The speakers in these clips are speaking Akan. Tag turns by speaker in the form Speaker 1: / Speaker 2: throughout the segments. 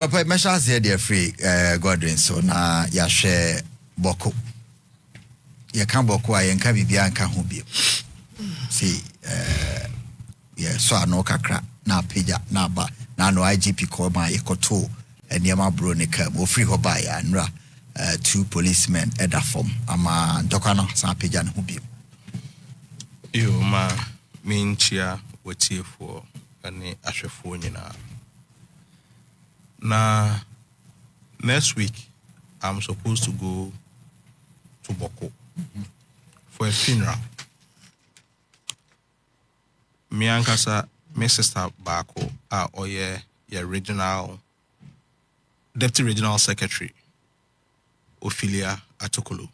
Speaker 1: Papa, my chance here, dear free, Godwin, so na ya share Bawku. Ya can Bawku, I can be Bianca Hubio. See, yeah, so I know Kakra, na Pija, na ba, na no IGP call my Ekoto, and Yama Bronica, or free Hobaya, and 2 policemen at that form. Ama Dokano, San Pijan Hubio.
Speaker 2: You, ma, mean chia, what's here for any Ashafonina. Now, next week, I'm supposed to go to Bawku for a funeral. Me and Kasa, my sister Bawku, or your regional, deputy regional secretary, Ophelia Atokolo,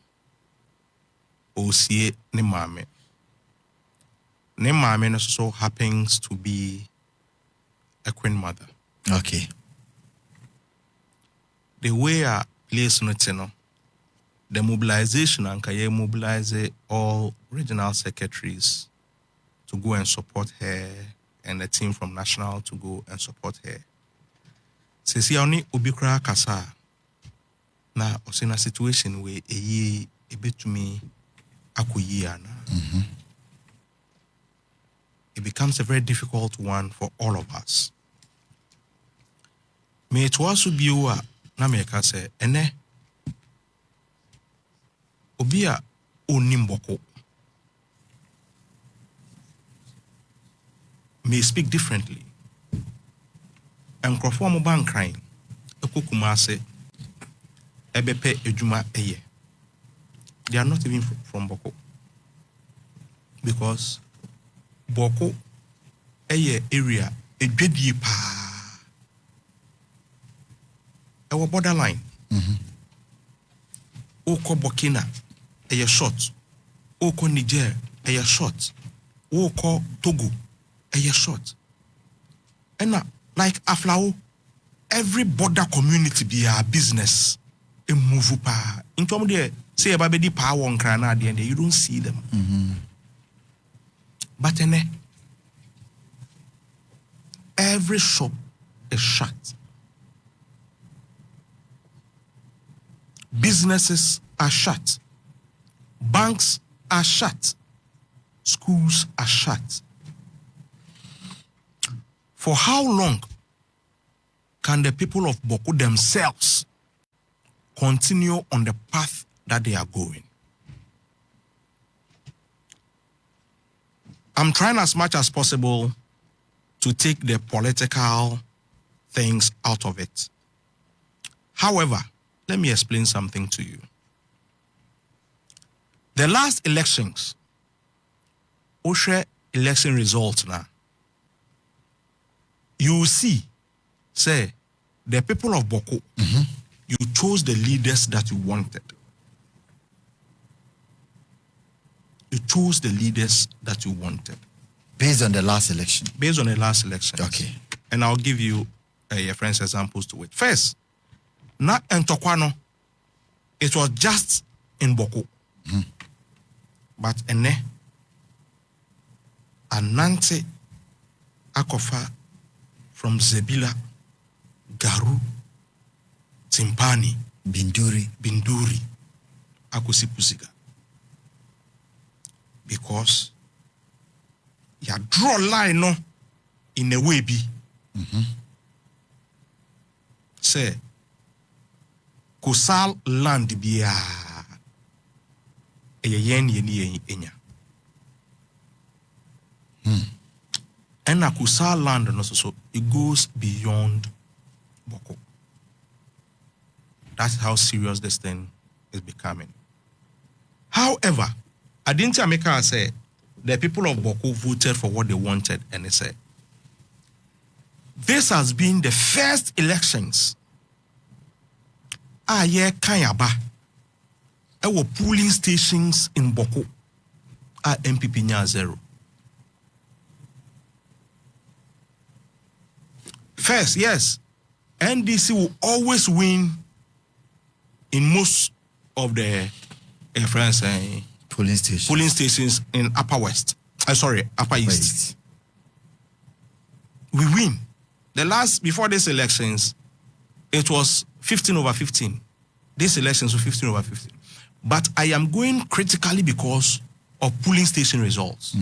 Speaker 2: Osie Nemame. Nemame also happens to be a queen mother.
Speaker 1: Okay.
Speaker 2: The way I place no, the mobilization and can mobilize all regional secretaries to go and support her and the team from national to go and support her. Since you only ubikra kasa na osina situation where a bit to me akuyana. It becomes a very difficult one for all of us. May it also be na meka say ene obi a onim Bawku may speak differently. Nkrofo mo ban crying ekokuma say ebepe ejuma eye. They are not even from Bawku, because Bawku eye area edwedie pa. Our borderline. Oko Burkina, a short. Oko Niger, a short. Oko Togo, a short. And like Aflao, every border community be a business. A move pa. In terms of say about the power on Granada, and you don't see them. But every shop is shut. Businesses are shut. Banks are shut. Schools are shut. For how long can the people of Bawku themselves continue on the path that they are going? I'm trying as much as possible to take the political things out of it. However, let me explain something to you. The last elections, OSHA election results now, you will see, say, the people of Bawku, you chose the leaders that you wanted. You chose the leaders that you wanted.
Speaker 1: Based on the last election?
Speaker 2: Based on the last election.
Speaker 1: Okay.
Speaker 2: And I'll give you your friends examples to it. First, na Ntokwano, it was just in Bawku. But Anante Akofa from Zebila, Garu, Timpani, Binduri, Akusipusiga. Because you draw line no in a way be. Say Kusal land biya yen enya. And a Kusal land no so it goes beyond Bawku. That's how serious this thing is becoming. However, I didn't make her say the people of Bawku voted for what they wanted, and they said this has been the first elections. Kanyaba. Our polling stations in Bawku are MPP nya 0. First, yes, NDC will always win in most of the polling stations in Upper West. Upper East. We win. The last, before these elections, it was 15/15. This election was 15/15. But I am going critically because of polling station results.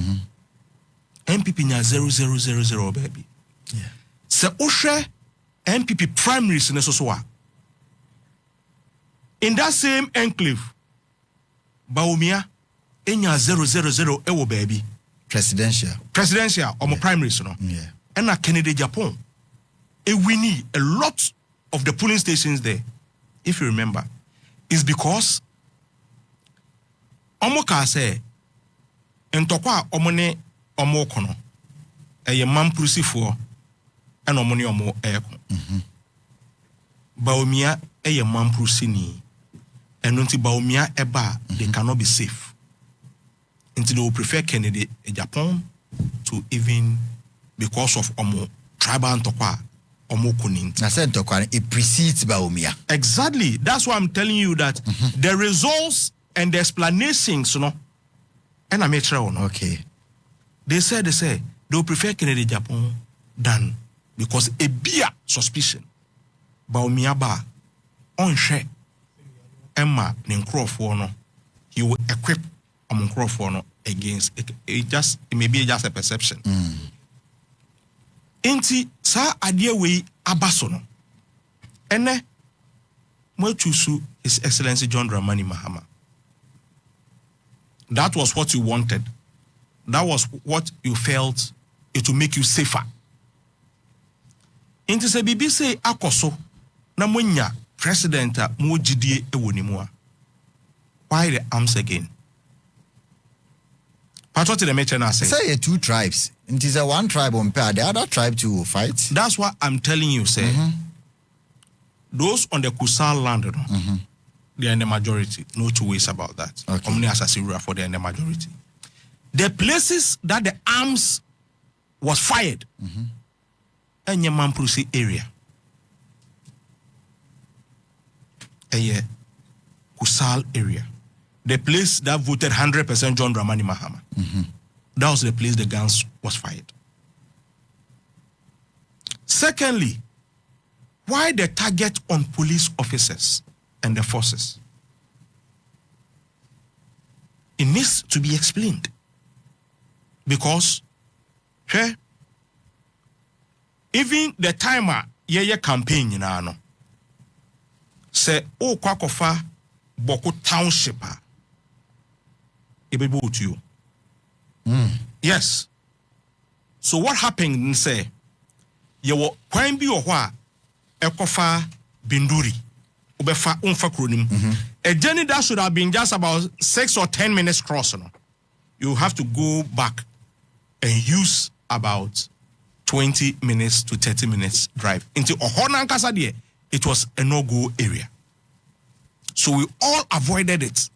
Speaker 2: MPP nya 0-0-0-0 baby.
Speaker 1: Yeah.
Speaker 2: Se Oshe MPP primaries in Sosoa. In that same enclave, Baumia enya 0-0-0 ewo baby.
Speaker 1: Presidential
Speaker 2: Or my primaries, no.
Speaker 1: Yeah.
Speaker 2: And a Kennedy Japan. We need a lot of the polling stations there, if you remember, is because Omoka say Ntokwa omone omokono eye mamprusifoɔ ɛna ɔmo ne ɔmo ɛko Baumia eye mamprusini ɛno nti Baumia ɛba they cannot be safe until they will prefer Kennedy Japan to even because of ɔmo tribal Ntokwa ɔmo kunin.
Speaker 1: I said Ntokwa it precedes Baumia.
Speaker 2: Exactly, that's why I'm telling you that the results and the explanations, you know, and I made sure.
Speaker 1: Okay.
Speaker 2: They say they will prefer Kennedy Japan than because a beer suspicion. Baumia ba on share Emma Nkoko no. He will equip Nkoko no against it may be just a perception. Inti sa adie we abaso no. Ene mo chusu His Excellency John Dramani Mahama. That was what you wanted. That was what you felt it will make you safer. Inti se bibi say akoso na munya president mo gidie ewo nimua. Why the arms again? Patro to the mention
Speaker 1: say 2 tribes. It is a one tribe on pair. The other tribe to fight.
Speaker 2: That's what I'm telling you, say. Those on the Kusal land, they are in the majority. No 2 ways about that. Omni Asasirua for they are in the majority. The places that the arms was fired, in Mamprusi area, Kusal area, the place that voted 100% John Dramani Mahama. That was the place the guns was fired. Secondly, why the target on police officers and the forces? It needs to be explained. Because even the timer campaign no say kwakofa Bawku township ebe to you. Yes. So what happened say you were kwan bi ohwa ekofa Binduri ubefa unfa kronim. A journey that should have been just about 6 or 10 minutes cross, no? You have to go back and use about 20 minutes to 30 minutes drive. Into Ohona Kasadie, it was a no-go area. So we all avoided it.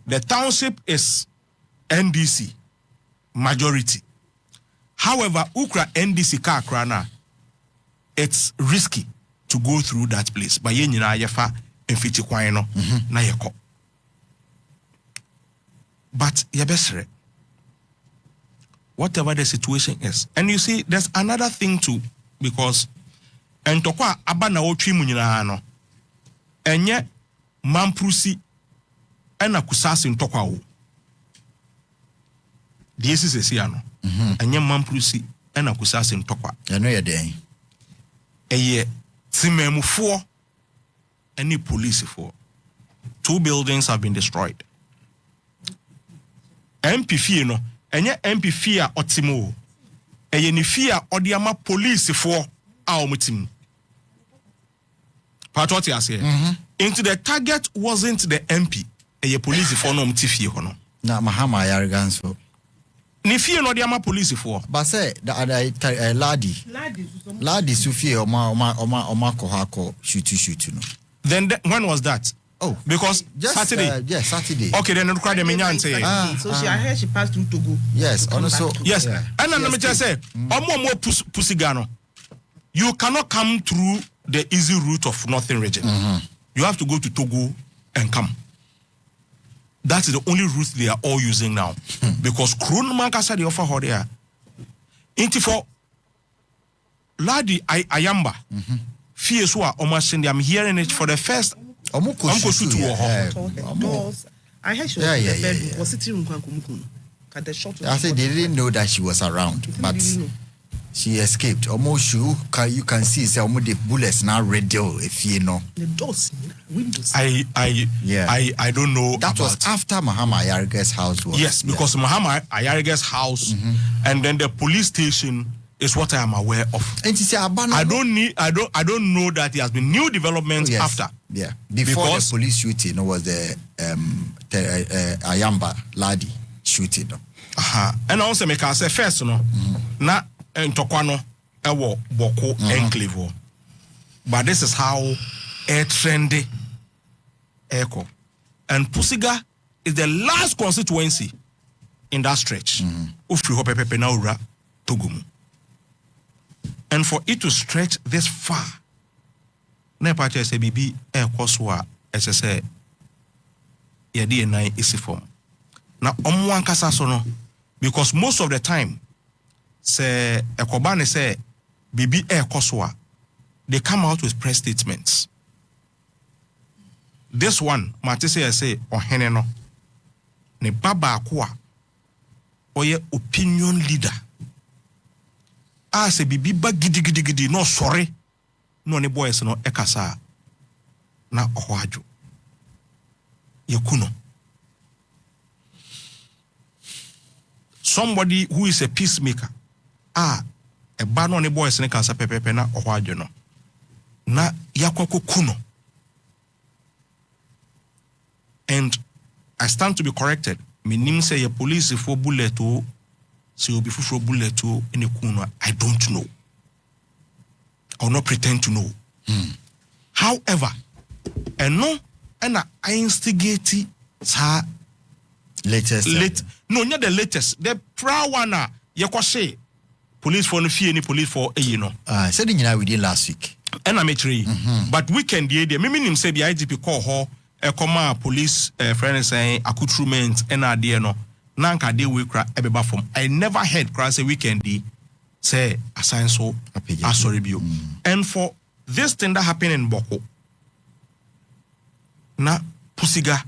Speaker 2: The township is NDC majority. However, Ukra NDC Kakrana, it's risky to go through that place. But yenina yefa enfiti kwano na yeko. But yebesre, whatever the situation is, and you see, there's another thing too, because Ntokwa abana otwi munyina no, enye mamprusi ena kusasi Ntokwa o. This is a siano. Enye mamprusi ena kusasi Ntokwa.
Speaker 1: Eno ye den.
Speaker 2: Eye timemufo any police for 2 buildings have been destroyed. MPF no enye MPF a otimo eye ni fia odiama police for a omutim. Part what you say into the target wasn't the MP eye police for no mtifie ho no
Speaker 1: na Mahama arrogance for
Speaker 2: ni fie no odiama police for
Speaker 1: but say the ladi sufie oma ko shoot no.
Speaker 2: Then when was that? Oh, because
Speaker 1: just
Speaker 2: Saturday.
Speaker 1: Yes, Saturday.
Speaker 2: Okay, then the crowd say.
Speaker 3: So she I heard she passed through Togo.
Speaker 1: Yes, also
Speaker 2: yes. And then let me just say, Pusigano. You cannot come through the easy route of Northern region. You have to go to Togo and come. That is the only route they are all using now. Because Kroon Mankasa they offer her there. Into for Ladi Ayamba. Fear so I'm hearing it for the first. I heard
Speaker 3: she was in the bedroom, was sitting room. At the shot.
Speaker 1: I said they didn't know that she was around, but she escaped. Almost you can see some of the bullets now radio if you know.
Speaker 3: The doors, windows.
Speaker 2: I don't know.
Speaker 1: That was after Mahama Ayarige's house was.
Speaker 2: Yes, because Mahama Ayarige's house and then the police station is what I am aware of.
Speaker 1: And she said,
Speaker 2: I don't know that there has been new developments after.
Speaker 1: Yeah. Before because the police shooting was the Ayamba Ladi shooting.
Speaker 2: And also make us say first no. Na Ntokwa ewo Bawku enclave. But this is how a trendy echo. And Pusiga is the last constituency in that stretch. Ufri Hopepe Naura Togumu. And for it to stretch this far, Nepache SBB Air Koswa SSA Yadi is form. Now Omwan Kasasono, because most of the time, say Ekobane say BB Air Koswa, they come out with press statements. This one, Matisse say Oheneno, ne Baba Akua, oye opinion leader. Say bibi ba gidi no sorry no ne boys no ekasa na ohwajo yekuno somebody who is a peacemaker a ba no ne boys ne kasa pepepe na ohwajo no na yakwako kuno. And I stand to be corrected. Minim say your police for bullet o so you'll be for bullet in a kuna. I don't know. I will not pretend to know. However, and I instigate sa
Speaker 1: latest.
Speaker 2: No, not the latest. The prior one you can say police for no fear any police for you know.
Speaker 1: Said we did last week.
Speaker 2: And I'm but weekend the meaning say the IGP call her a command police friend saying accoutrement and idea no. Nanka de we cry ebeba from. I never heard cry say weekend say assign so sorry bio. And for this thing that happened in Bawku, na Pusiga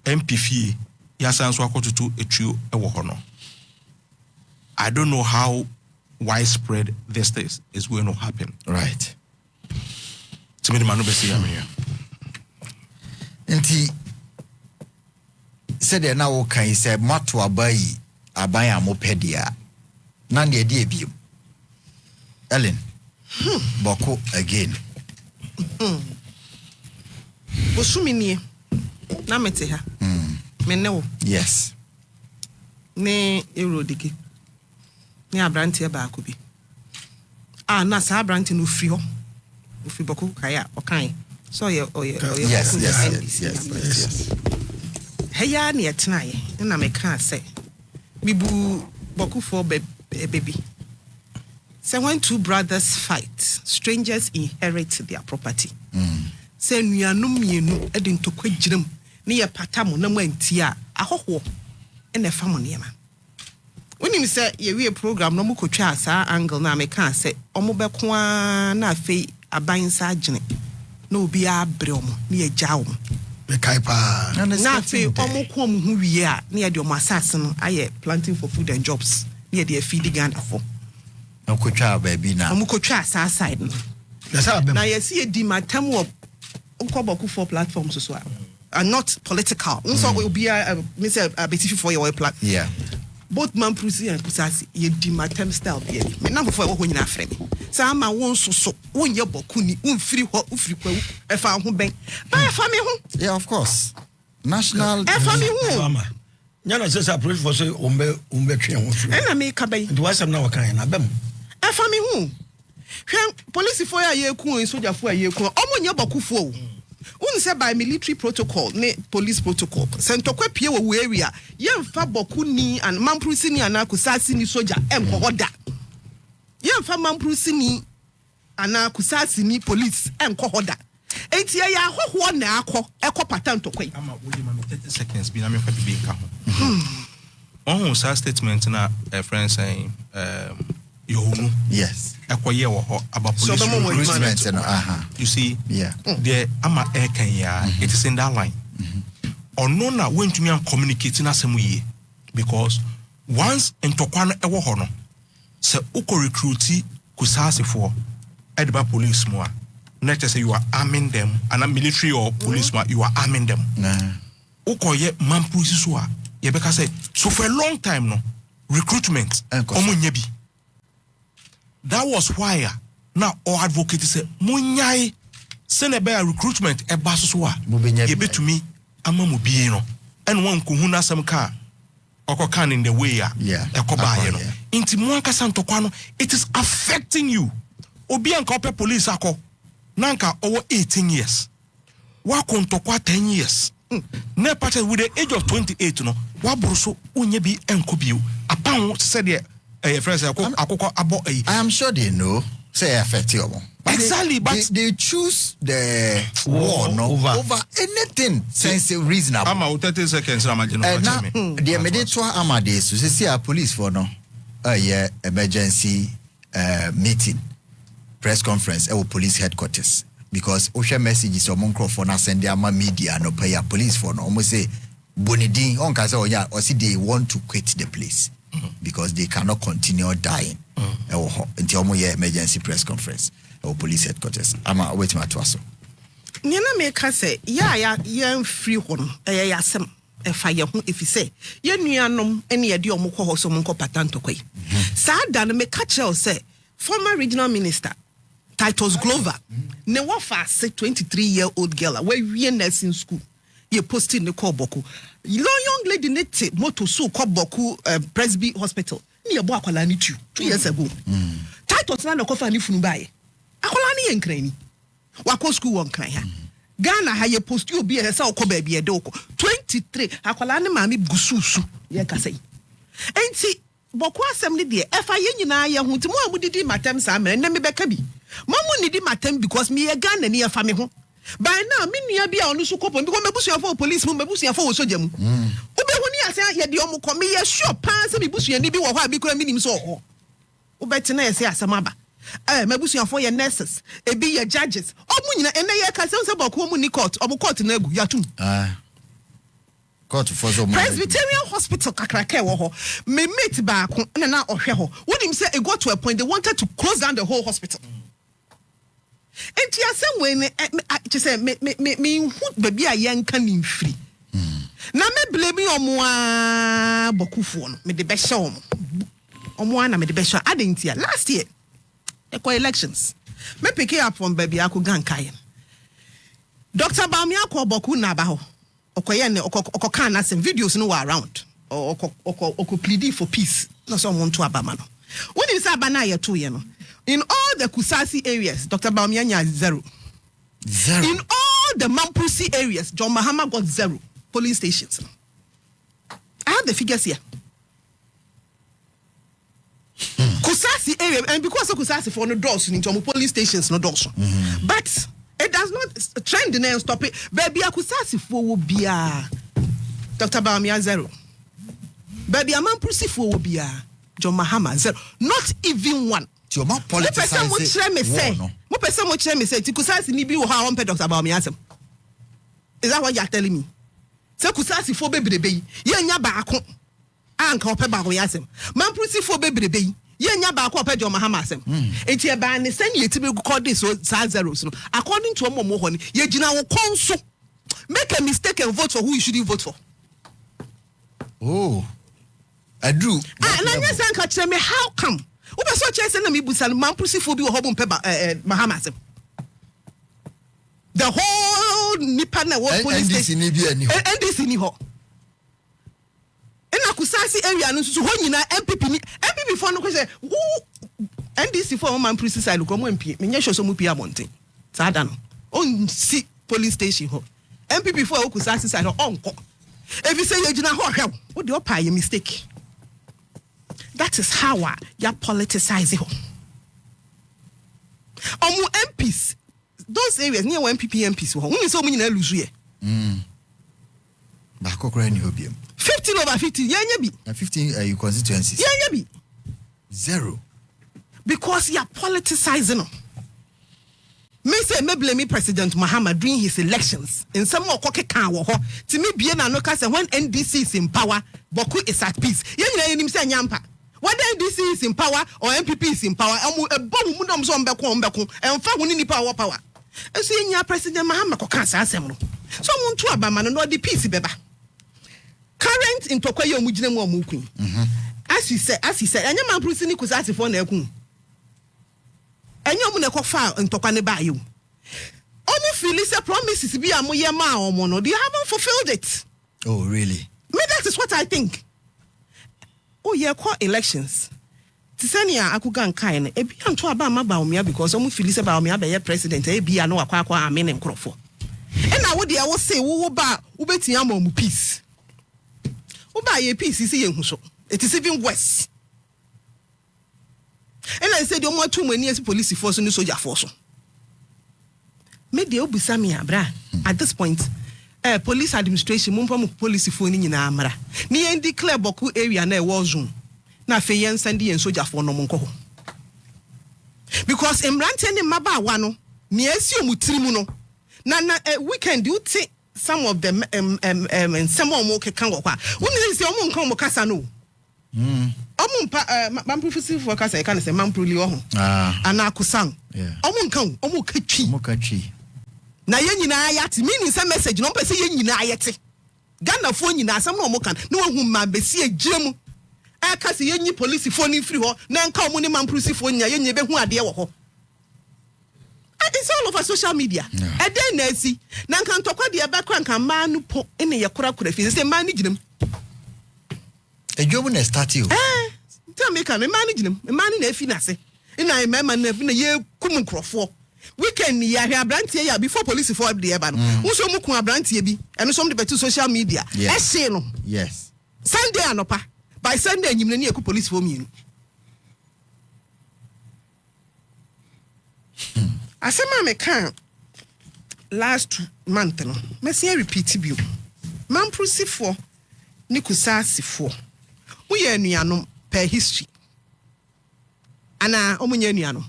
Speaker 2: MPFA yasan so akotutu etrio ewo hono. I don't know how widespread this is going to happen.
Speaker 1: Right.
Speaker 2: To me the manu besi amia.
Speaker 1: Enti said na wo kan say mato abai amopedia na ne de ebiem Ellen Bawku again
Speaker 3: Bosumini na mete ha menewo
Speaker 1: yes
Speaker 3: ne Odike ne abrante baako bi na sa abrante no fri ho ofri Bawku kaya okan so
Speaker 1: yes
Speaker 3: Heya ne etnaye na me kan say bibu Bawku for baby. Say when two brothers fight, strangers inherit their property. Say nuanum mienu edi ntokwa girim ne ye patamu na mantia ahoho e na fam niema. When you say ye program no mukotwa asa angle na me kan say omobeko na afei aban sa agene na obi abre omo ne ye gya omo. Na fe omoko omo hu wie a na ye de omo asase no aye planting for food and jobs na ye de feed Ghana for
Speaker 1: okotwa baby na
Speaker 3: omokotwa asase side no na ye see di matam of Bawku for platforms so are not political so will be a betifi for your plan both man prusi and kusasi ye di matam style be me na for wo nyina afre me sa ma won so won ye Bawku ni unfiri ho ufiri kwa e fa ho ben ba e fa me ho
Speaker 1: yeah of course national
Speaker 3: e fa me ho
Speaker 4: nyana sesa police for say umbe twe ho firi
Speaker 3: e na me ka bai
Speaker 4: do wasam na wakan na bem
Speaker 3: e fa me ho hwen police for ya ku soldier for ya ku omo nye Bawku fo un say by military protocol ne police protocol sentokwa pie wo area yemfa Bawku ni and mamprusi ni anakusasi ni soldier enkohoda yemfa mamprusi ni anakusasi ni police enkohoda enti ya hoho na akọ patantokwa
Speaker 2: ama wodi ma 30 seconds bi na me fa bi ka ho on sa statement na a friend saying you
Speaker 1: yes
Speaker 2: ekoye wo ho about police
Speaker 3: recruitment.
Speaker 2: You see,
Speaker 1: yeah
Speaker 2: the ama ekanya it is in that line. Or no na when to me and communicating asem ye because once ntokwa ewo ho no se uko recruiti kusase for edba police mo a not say you are arming them and a military or police you are arming them uko ye mampu so a ye beka say so for a long time no recruitment omunya bi. That was why now our advocate say munyai send a recruitment e ba so a ye betumi ama mu bi no and one ko huna sam ka okokan in the way e ko ba ye no inti mu ankasa ntokwa no it is affecting you. Obi anka ope police akọ nanka over 18 years wa kontokwa 10 years na part with the age of 28 no wa broso onye bi enko bi apan said the friends akoko abo I
Speaker 1: am sure they know say affect you
Speaker 2: exactly but
Speaker 1: they choose the war no over anything sense reasonable.
Speaker 2: Ama 30 seconds imagine
Speaker 1: now the immediate amade so say a police for no emergency meeting press conference at police headquarters because Osha messages or Moncro na send their media no pay a police for no almost say Bonidin on Casa or see they want to quit the place because they cannot continue dying until emergency press conference or police headquarters. I'm waiting my twasso.
Speaker 3: Nina make say ya free one yasem fire if you say ye nuanom ene ye de omko ho so monko patanto kwai sa da no me catch say former regional minister Titus Glover ne wafa say 23-year-old girl where we nursing school ye posting the call Bawku young lady nete moto so call Bawku Presby Hospital ni ebo akwala ni 2 years ago Titus na ko fa ni funu bae akwala ni ye nkran ni wako school won kran ha Ghana ha ye post you be e say okọ ba bia de okọ 23 akwala ni maami gususu ye ka say enti Bawku asem ni de efa ye nyina ye hu ti mo amudidi matem sa amere na me beka bi mamu nidi matem because me ye Ghana ni efa me ho by now me nua bia onu so kopon because mebusu for police mu mebusu for soja mu ube hu ni ase ye de omo ko me ye sure pan se mebusu ni bi wo ho abi kura minim so ho ubeti na ye se asem aba mebusu for ye nurses ebi ye judges omu nyina ene ye ka se Bawku mu ni court omo court na agu yatum Presbyterian Hospital kakrake wo ho me mate baako na ohwe ho wonim say it got to a point they wanted to close down the whole hospital. Enti asem we ne say me hu baby a yenka ni mfiri na me blame omo a Bawkufo no me de be hye omo na me de be hye adentia last year equal elections me pick up from baby akogan kai Dr. Bawumia ko Bawku na ba ho okoye ne okokan na some videos no were around oko plead for peace no so want to abama no when you say abana ye to ye no in all the Kusasi areas Dr. Bawumia nya 0 in all the Mampusi areas John Mahama got 0 polling stations. I have the figures here. Kusasi area and because of Kusasi for no doors in polling stations no doors but it does not trend and stop it. Baby, Kusasi for will be Dr. Bawumia 0. Baby, Mampusi for will be John Mahama 0. Not even one.
Speaker 1: Your mouth politicizing.
Speaker 3: What person much me say? Kusasi ni bi wo ha on pe Dr. Bawumia asem. Is that what you are telling me? Say Kusasi for baby dey. Ye nya baako. Anka ope Bawumia asem. Mampusi for baby dey. Ye nya baako ope John Mahama asem. Enti e ba ne send ye tibe call this so zeros no. According to omo ho ni, ye gina wo konso. Make a mistake and vote for who you shouldn't vote for.
Speaker 1: Oh. I do.
Speaker 3: Na nya san ka kire me how come? Ube so chese na mi busal Mampusi for bi wo hobo mpe Mahama asem. The whole nipa na what police station NDC ni ho. Ena Kusasi area no so ho nyina MPP for no say NDC for Mampusi side ko mo MP me nya so mo pia monte. Sada no. On see police station ho. MPP for Kusasi side onko. If you say you gina ho hwe, wo de opa your mistake. That is how you politicize it. Omu MPs, those areas near MPP MPs, when you saw me in a lose ye.
Speaker 1: Bako kra ni obiam.
Speaker 3: 15 over 15, yeah,
Speaker 1: 15 constituencies.
Speaker 3: Yeah,
Speaker 1: 0.
Speaker 3: because you are politicizing. Me say me blame President Mahama during his elections. In some more cocky can wo ho. To me be na no say when NDC is in power, Bawku is at peace. Yen nim say nyampa. Whether NDC is in power or MPP is in power, ebo mu dom so mbeko emfa huni ni power. So yen President Mahama ko kan sa asem no. So muntu abama no the peace beba. Current in Tokyo mu gina mu amukun. As he said, anya man prusi ni kusasi for na ekun. Enyo mu ne kofa ntokwa ne ba you. Omo feel say promises bi amoye ma omo no, they haven't fulfilled it.
Speaker 1: Oh, really?
Speaker 3: Me, that is what I think. Oh, yeah, call elections. Tisania akugan kain ebi anto aba ma ba omia because omo feel say ba omia be president ebi ano akwa amen nkrofo. E na wo de wo say wo ba wo betia ma omu peace. Wo ba ye peace see ye hu so. It is even worse. And I said, you want too many police force and soldier force. Maybe obisa me abra. At this point, police administration, mumpa police phone in amara. Ni declare Bawku area na war zone. Na feyen sandi and soldier for no monko. Because Emrante ni maba wano, ni esi mutrimuno. Na weekend you take some of them and some more can walk. When is your monk come casano? Mamprofisi for kasa e kan say mamproli ho ana kusang omo kachi na ye nyina ayati meaning say message no pese ye nyina ayete Ghana fo nyina asam no omo kan na wahu ma besi agirem e ka say ye nyi police fo ni free ho na nka omo ni mamprosi fo nya ye nyi be hu ade wo ho. It's all over social media. E dey na asi na nka ntokwa de e be kra nka ma no po ene ye kura fi say ma ni gyirem
Speaker 1: a job na start you.
Speaker 3: Tell me can manage them. Man in a finance. In a man in a year kum crofo. Weekend ya brantie ya before police for the eban. Unso mu ku brantie bi. And some the social media.
Speaker 1: Yes.
Speaker 3: Sunday anopa. By Sunday nyim na ku police for me. Asema me kan last month no. Me say repeat bi. Man proceed for ni kusasi for. We are nuanom per history. Ana omunye nuanom.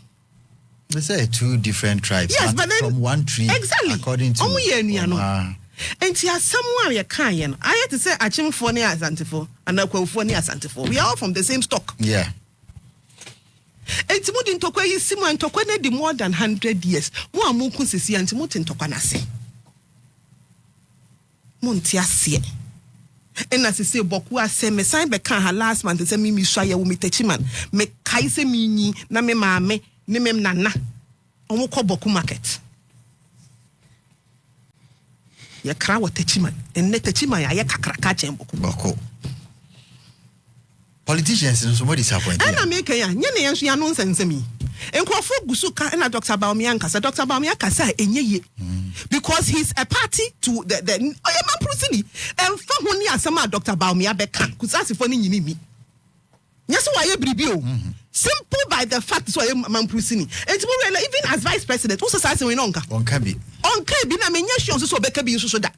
Speaker 1: They say two different tribes.
Speaker 3: Yes, but then
Speaker 1: from one tree.
Speaker 3: Exactly.
Speaker 1: According to
Speaker 3: omunye nuanom. Enti asamwa ye kan ye no. I had to say achimfo ne asantefo, anakwafo ne asantefo. We are all from the same stock.
Speaker 1: Yeah.
Speaker 3: Enti mudi ntokwa yi simu ntokwa na di more than 100 years. Mo amunku sisi anti muti ntokwa na se. Mo nti ase. And as I say, Bawku ase me sign be kan her last month say me swa ye wo me techiman me kai se me nyi na me maame ne mem nana omo ko Bawku market ye kra wo techiman en ne techiman ya ye kakraka chen
Speaker 1: Bawku politicians so what disappointed
Speaker 3: and make ya nye ne yenso ya no nsensemi enkrofo gusu ka na Dr. Bawumia nkasa Dr. Bawumia kasa enyeye because he's a party to the man prosini emfa honi asema Dr. Bawumia beka kusasi fo ni nyini mi nyaso wa ye bribio simple by the fact so ye man prosini even as vice president who sasa we no nka
Speaker 1: onka bi
Speaker 3: na menya sure so beka bi so da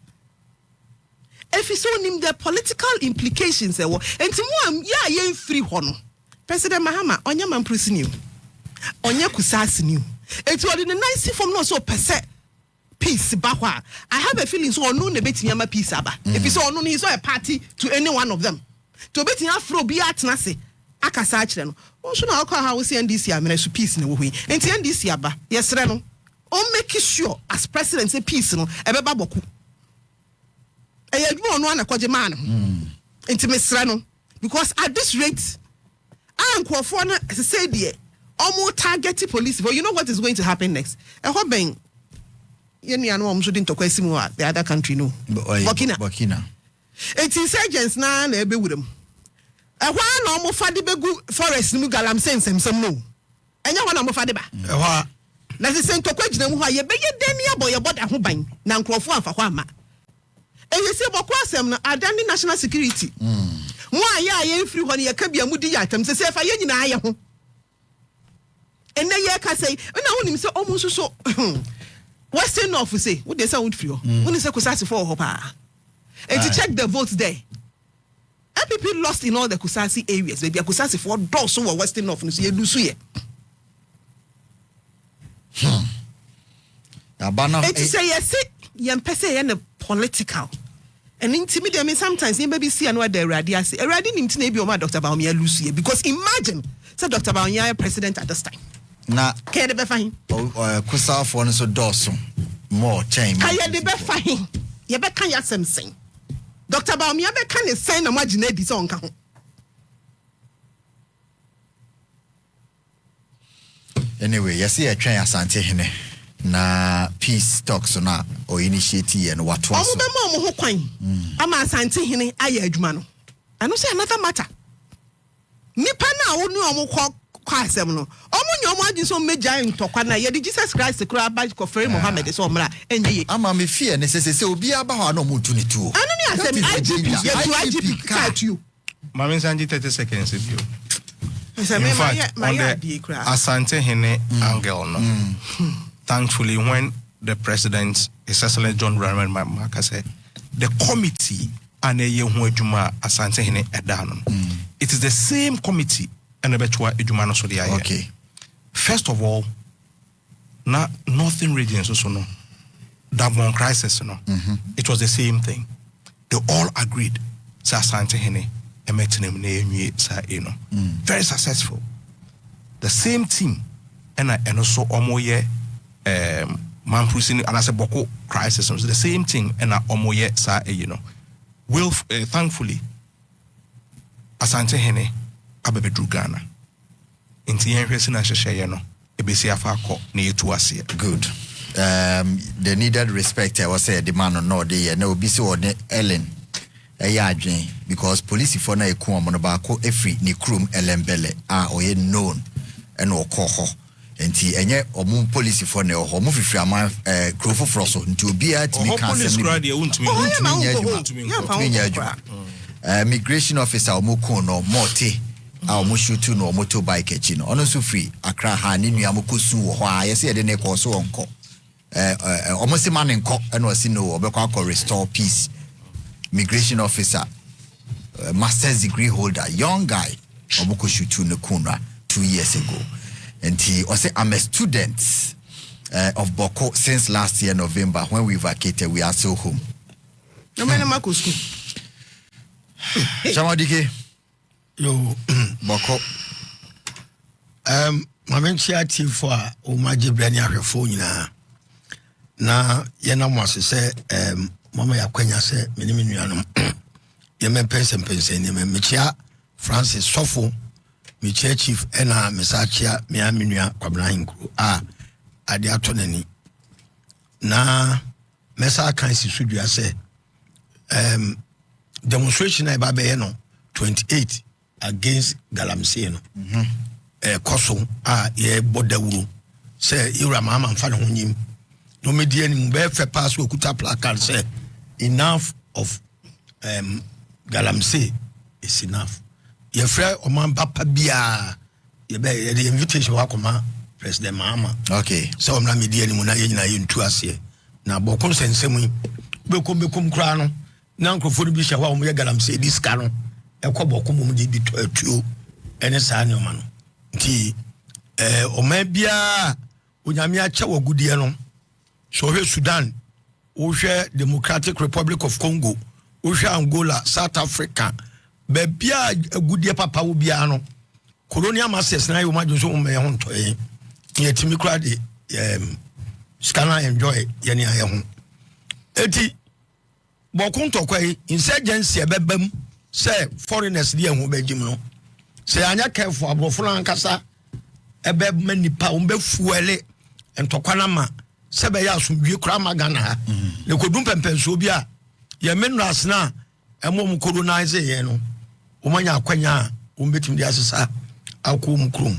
Speaker 3: if you so nim the political implications e wo enti mo ya ye free ho no President Mahama onya man prosini onye kusasi ni enti odi the nice form no so pese peace bahwa I have a feeling so onu ne betimi ma peace aba if you so onu is so a party to any one of them to betimi afro bi atena se akasa a kire no onso na akwa ha wo se NDC amena so peace ne wo hui enti NDC aba yesre no on make sure as president say peace no e be ba Bawku e yadwo onu anakoje ma no enti mesre no because at this rate ankofo na say de omo target police but you know what is going to happen next e ho ben yeni anu omo so din to kwasi mu the other country no Burkina it insurgents na ebe wurem e ho na omo fade begu forest mu galam sensem no enya ho na omo fade ba
Speaker 4: e ho
Speaker 3: na se sento kwagina mu ho ye be ye dani aboye boda ho ban na nkrofo afa ho ama e yesi Bawku asem no adani national security mo aye free ho ne ye ka bia mu di ya atam se fa ye nyina aye ho and then ye ka say na wonim say omo so Western North say what they say would free when say kusasi for ho pa and to check the votes there MPP lost in all the kusasi areas maybe kusasi for doors so Western North so ye do so ye It is say yes, young person and political. And intimidate me sometimes. You maybe see another radiasi. A radi intimidate your Dr. Baumia Lucy because imagine, so Dr. Baumia president at this time.
Speaker 1: Na
Speaker 3: can they be fine?
Speaker 1: Kusa for so dorsum more time.
Speaker 3: Can they be fine? You be can you something? Dr. Baumia be can sign a margin this on count.
Speaker 1: Anyway, you see a train asante hene na peace talks na or initiate and what was.
Speaker 3: I'm asante hene aye adwuma no. I know say another matter. Nipa na wonu omo kwa asem no. Omo nyo omo adin so meja ntokwa na ye di Jesus Christ kura ba ko fere Muhammad so omra enye. Ama
Speaker 1: me fear necessary obi aba ho na omo tuni tu.
Speaker 3: Anu ni asem IGP cut you.
Speaker 2: Mama Sanji 30 seconds bio.
Speaker 3: In fact, on the
Speaker 2: Asante Hene angle, no. Thankfully, when the president, His Excellency John Dramani Mahama, said the committee and a Juma Asante Hene Edano, it is the same committee and a betua Ejumano Sodia.
Speaker 1: Okay.
Speaker 2: First of all, na Northern regions also no. That one crisis, no. It was the same thing. They all agreed. Say Asante Hene. Very successful. The same team, and also Omoye man and I said Bawku crisis. The same thing, and Omoye sa will thankfully Asante Hene abebe Ghana. Inti yenhwesi na hyehyɛ no ebesi afa akɔ na yetu ase.
Speaker 1: Good. The needed respect I was say the man no dey na obi se wode Ellen adwen because police for na eku omo no ba ko efri ni krum elembele oye known and okoho enti enye omo police for na omo fifiri ama krofo froso nti obi a timi kan
Speaker 2: police grade e untumi
Speaker 1: migration officer omo ko no morte omo shoot no motorbike echi no ono so free akra ha ni nua mokosu wo ho a yesi e de ne ko so onko omo se man nko and o si no obekwa ko restore peace. Migration officer, master's degree holder, young guy, Obuko Shutu Nekuna 2 years ago. And he also, I'm a student of Bawku since last year, November, when we vacated, we are still home. Odike.
Speaker 4: Yo,
Speaker 1: Bawku.
Speaker 4: My initiative for Omaji Brania phone na yena mwase se mama ya kwenya se menimi nuanom ye pense ne mechia Francis Sofo mechia chief ena mesachia me aminua kwabra hinkru ade atonani na mesa kan si sudua se demonstration na ba be no 28 against Galamsey no koso ye bodawuru se ira mama mfa ne honyim no media ni mbe fe pass okuta placard say enough of Galamsey is enough. Ye frɛ oman bapa bia ye be the invitation wa koma President Mahama.
Speaker 1: Okay.
Speaker 4: So omna media ni mu na ye nyina ye ntu ase na Bawku sensemu bekom kra no na nkrofo bi hya wa o ye Galamsey di ska no ekɔ Bawku mum di tuo ene saa ne oma no nti oman bia onyame acha wagudie no so we Sudan, we Democratic Republic of Congo, we Angola, South Africa, bebia agudie papa wo bia no colonial masters na yo madwo so me ho ntoye ye timi kra de scanner enjoy ye ne aye ho eti Bawku ntokwa insurgency ebebam say foreigners dey ho bagim no say anya careful abrofo ankasa ebebma nipa wo be fuele ntokwa na ma sebe ya asumdwe kra magana le kodum pempenso bia ye menras na emom colonize ye no omanya akwanya o betim dia sesa akom krom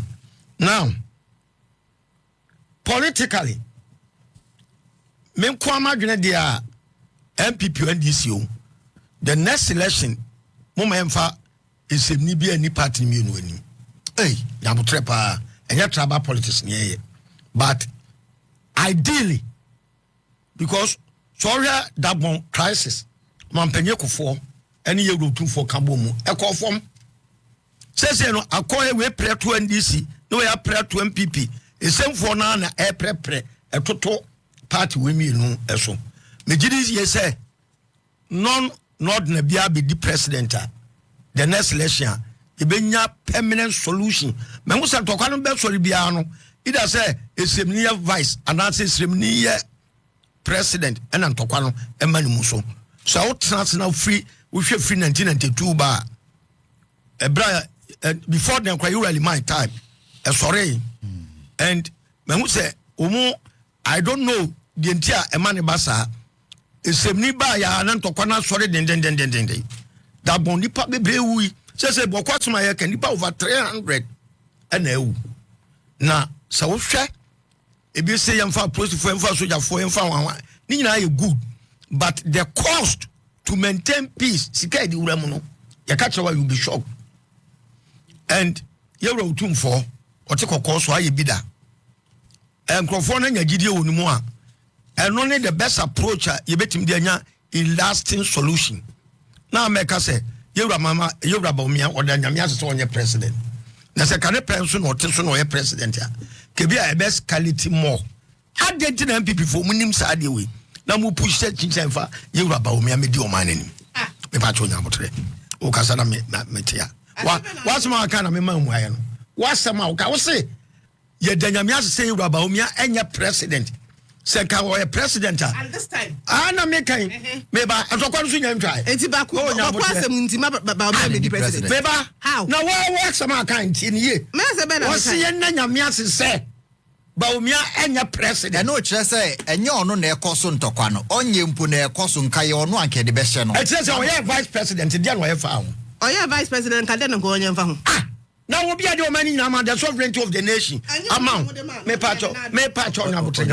Speaker 4: now politically men kwa madwene dia MPP NDC o the next election moma emfa esemni bia ni party mi enu ani ya butrepa enya tribal politics nye but ideally, because sorry that one crisis, mampenye kufo, any year routine for Kambomu, a call form says, you know, a call we pray to NDC, no, we are prayer to MPP, the same for now na prepare a total party women no eso me gidi ye say non not na bia be the president the next election e benya permanent solution me hu say tokwa no be sori bia no either say esemni vice and say esemni president and tokwa no e mani mu so transnational free we free 1992 ba ebra before then kwa really my time sorry and me hu say I don't know the entire emani basa esemni ba ya na ntokwa na sorry den that bon nipa bebre wi say bokwa tuma ya kan nipa over 300 and ewu na sa wo hwe e bi say yamfa police for yamfa soldier for yamfa wan ni nyina ye good but the cost to maintain peace sika di wura mu no ya ka chewa you be shocked and ye wura utum for otekoko so aye bida enkrofo na nyagidie wonu mu a eno ne the best approach ye betim de anya a lasting solution na America say yewra mama yewra bawumia oda nyamia se onye president na se kane penso no ote so no ye president ya kebia e best quality more adenti na MPP for munim sa de we na mu push se chinchenfa yewra bawumia me di o manani me pa cho nyamotre o kasa na me tia wasema aka na me mamu aye no wasema o ka wo se ye danyamia se yewra bawumia enye president se ka wo president
Speaker 3: at this time
Speaker 4: na me kan me ba atokwa so nyam try
Speaker 3: enti ba ko asem nti ba me di president
Speaker 4: me ba
Speaker 3: how
Speaker 4: na wo sama kan nti ne ye
Speaker 3: me se be na
Speaker 4: wo se ye na nyamia se ba omia enya president
Speaker 1: no kire say enye ono na ekoso ntokwa no onye mpu na ekoso nkaye ono anke de be hye no
Speaker 4: e kire say oye vice president dia no ye fa ho
Speaker 3: oye vice president ka de no onye mfa ho
Speaker 4: na wo bia de o mani nyama the sovereignty of the nation amount me pacho na botre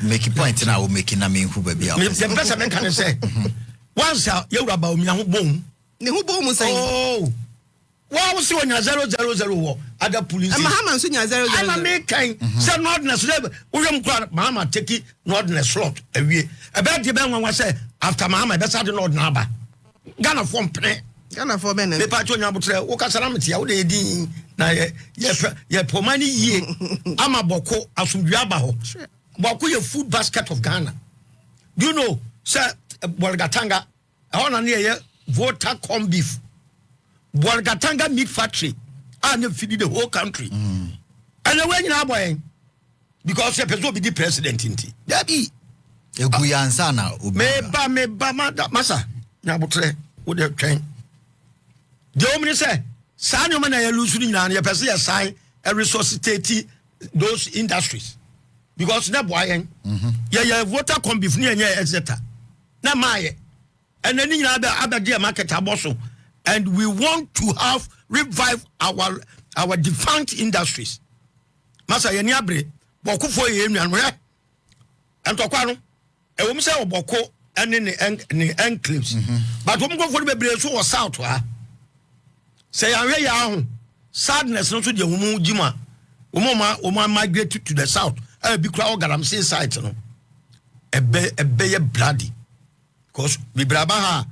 Speaker 1: make point na wo make na me hu ba bia
Speaker 4: me the person me can say once you raba omia ho bom
Speaker 3: ne ho bom say
Speaker 4: oh wa wo si onya 000 wo other police
Speaker 3: Mahama so nya 000
Speaker 4: ana me kan say nordness wo yem kwa Mahama take nordness slot awie e be de ben wan say after Mahama be say nord na aba Ghana form pre
Speaker 3: Ghana for ben
Speaker 4: me pacho nya botre wo kasara metia wo de din na ye pomani yie ama boko asumdua aba ho boko ye food basket of Ghana do you know say Bolgatanga ona ne ye voter corn beef Bolgatanga meat factory and feed the whole country and when you na boy because you person be the president inti dabi
Speaker 1: eguyansa na obi
Speaker 4: me ba masa nya botre wo de twen the omni say sa nyoma na ya lusu ni na ya pese ya sign a resuscitate those industries because na boy ya voter come beef ni enya etc na maye and then ni na market aboso and we want to have revive our defunct industries masa ye ni abre boku fo ye nwan no ya entokwa no e wo mse oboko ene ne enclaves but wo mko fo be bre so wo south ha say anwe ya ho sadness no so de wo mu jima wo ma migrate to the south be kra o galamsey site no ebe ye bloody because we braba ha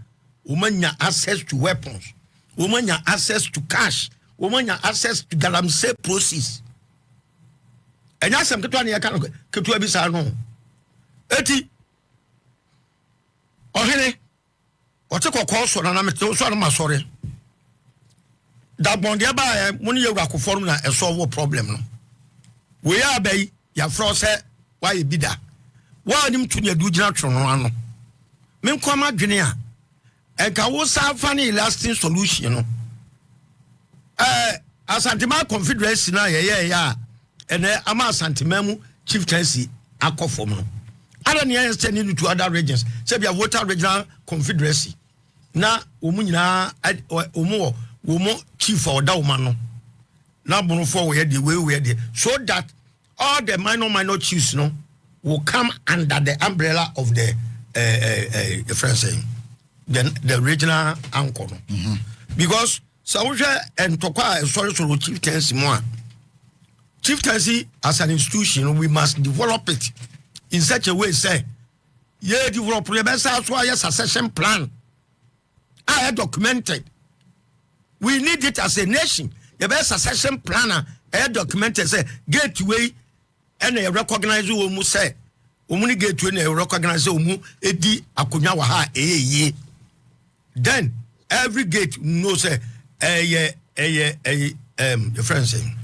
Speaker 4: woman access to weapons, woman access to cash, woman access to galamsey process. And that's something to can to be sa no. Eti ohene o te kokko so na me so na sorry. Da bon dia ba mo ni yewra ko form na e solve problem no. We are bay ya fro say why e bida. Wa nim to ne du gina tro no ano. Me nkoma dwene a enka wo sa fa ne lasting solution no asantima confederacy na ye ya ene ama asantima mu chieftaincy akofom no ada ne yen stand to other regions say be a voter regional confederacy na omu nyina omu chief oda wo no na bono for we dey so that all the minor chiefs no will come under the umbrella of the friends the regional anchor because Sausha and Toka sorry so chieftaincy more chieftaincy as an institution we must develop it in such a way say yeah develop the best succession plan I documented we need it as a nation the best succession planner documented say gateway and they recognize you say omuni get to na recognize omu edi akonya wa ha ye then every gate no say your friend saying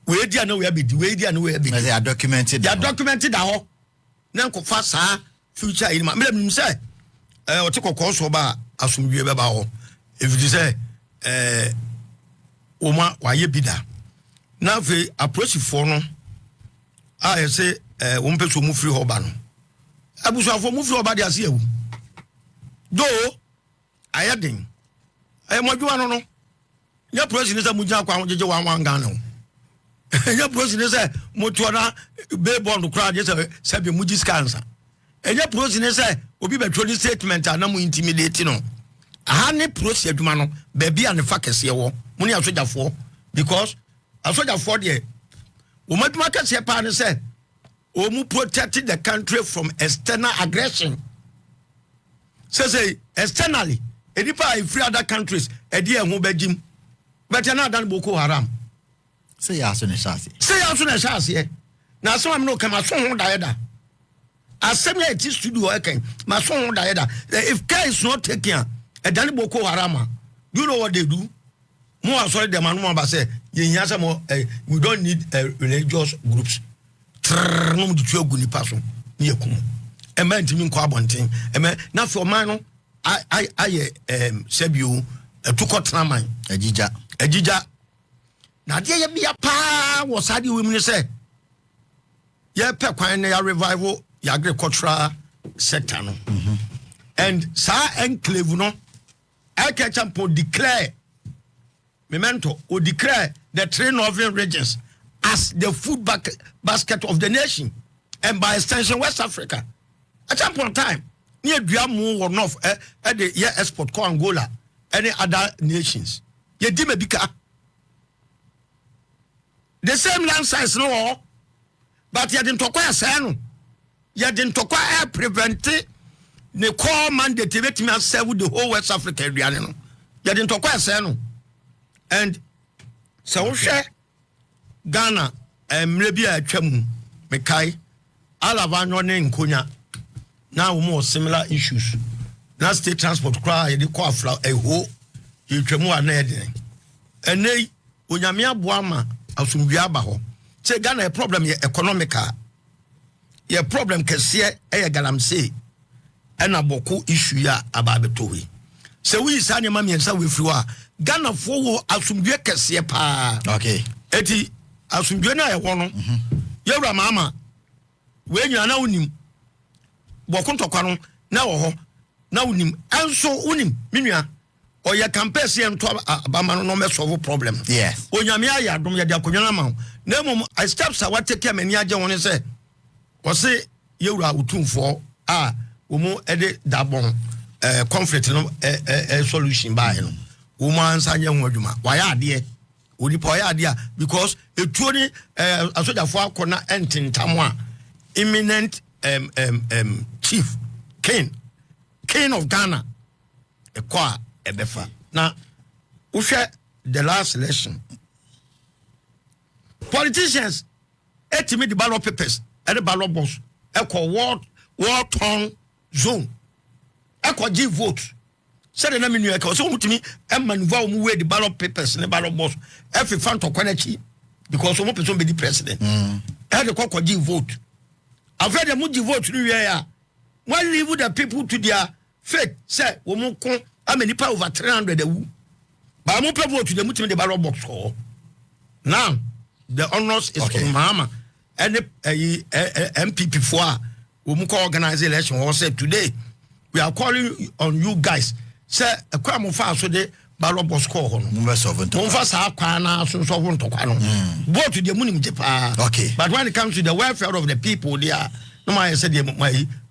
Speaker 4: we dia no we be we dia no we be
Speaker 1: they are documented
Speaker 4: aho na ko fa saa future in ma me say o te kokko so ba asomdwe be ba ho if you say oma wa ye bida na fe approach for no I say one person move free hoba no abusuafo move free hoba de ase awu do ayadin modwa no ya president say mujia kwa hojeje wan Ghana ya president say motuana be bond kra je say be muji scansa ya president say obi be trolling statement na mu intimidate no aha ne process adwuma no be bia ne fa kese wo mu ne asojafo because asojafo de Umaduma kase pa ne say omu protected the country from external aggression. Say externally, edipa free other countries, edi enwo bejim. But na dan Boko Haram.
Speaker 1: Say ya so ne shase.
Speaker 4: Say ya so ne shase. Na so am no kama so ho daeda. Asem ya ti studio eken, ma so ho daeda. If care is not taken, dan Boko Haram, do you know what they do? More sorry the man ba say we don't need religious groups. No di tu aguni paso ni ekum. E ma ntimi nko abonten. E ma na for man no I sebio etukotena man agija. Na de ye bia pa wo sade we mu say ye pe kwan na ya revival ya agricultural sector no. And sa enclave no I can declare Memento will declare the 3 northern regions as the food basket of the nation, and by extension West Africa. At some point in time, near Diamu or North at the year export ko Angola, any other nations. Ye dime bika. The same land size no, but ye didn't talk no. Ye didn't talk prevent the core mandate to make me serve the whole West Africa area. Ye didn't talk no. And so share Ghana maybe a twam mekai alavanyo ne nkonya now more similar issues na state transport cry the call afla eho yitwamu anede enei onyame aboama asumdua aba ho say Ghana a problem ye economical ye problem kese e galamsey ena boku issue ya ababetowe se we sane ma miensa we friwa Ghana for asumdue kese pa
Speaker 1: okay
Speaker 4: eti asumdue na ye wono yewra mama we nyina na unim bokontokwa no na wo ho na unim enso unim menua oye campaign ento abama no me solve problem
Speaker 1: yes
Speaker 4: onyame aya dom ye de akonwa ma na mum I steps a what take mani age won say wo se yewra utumfo a wo mu ede dabon conflict no solution by no woman sanye ho adwuma waya ade onipa waya ade because etuo ni asojafo akona entintam a imminent chief king of Ghana ekwa ebefa na uhwe the last election politicians etimi the ballot papers and the ballot box ekwa war torn zone ekwa give vote said na menu eka so mutumi emmanuva mu we the ballot papers and the ballot box every fan to kwanachi because some person be the president had the kwa give vote after the muji vote nu we ya one leave the people to their fate say wo mu kon ameni pa over 300 ewu ba mu pe vote the mutumi the ballot box ko now the honors is from Mahama and MPP for wo mu ko organize election or say today we are calling on you guys say a crime of so the ballot box ko ho no mo fa sa kwa na so ntokwa no vote the munim jepa
Speaker 1: okay
Speaker 4: but when it comes to the welfare of the people there no my say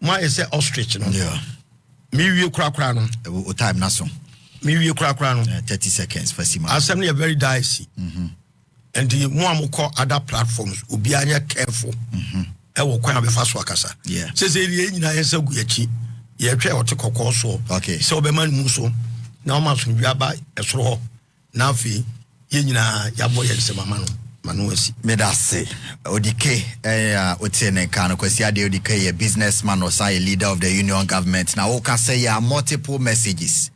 Speaker 4: my say ostrich no
Speaker 1: yeah
Speaker 4: me wie kura no
Speaker 1: o time na so
Speaker 4: me wie kura no
Speaker 1: 30 seconds for sima
Speaker 4: assembly are very dicey and the mo call other platforms obi anya careful e wo kwan abefa so akasa
Speaker 1: yeah
Speaker 4: say ye nyina yensa gu yachi ye twa wote kokko so
Speaker 1: okay
Speaker 4: so be man mu so na o ma so dua ba esoro ho na afi ye nyina ya bo ye se mama no Manuasi.
Speaker 1: Medase Odike Otene Kano Kwesiade Odike, a businessman or a leader of the union government. Now can say there are multiple messages,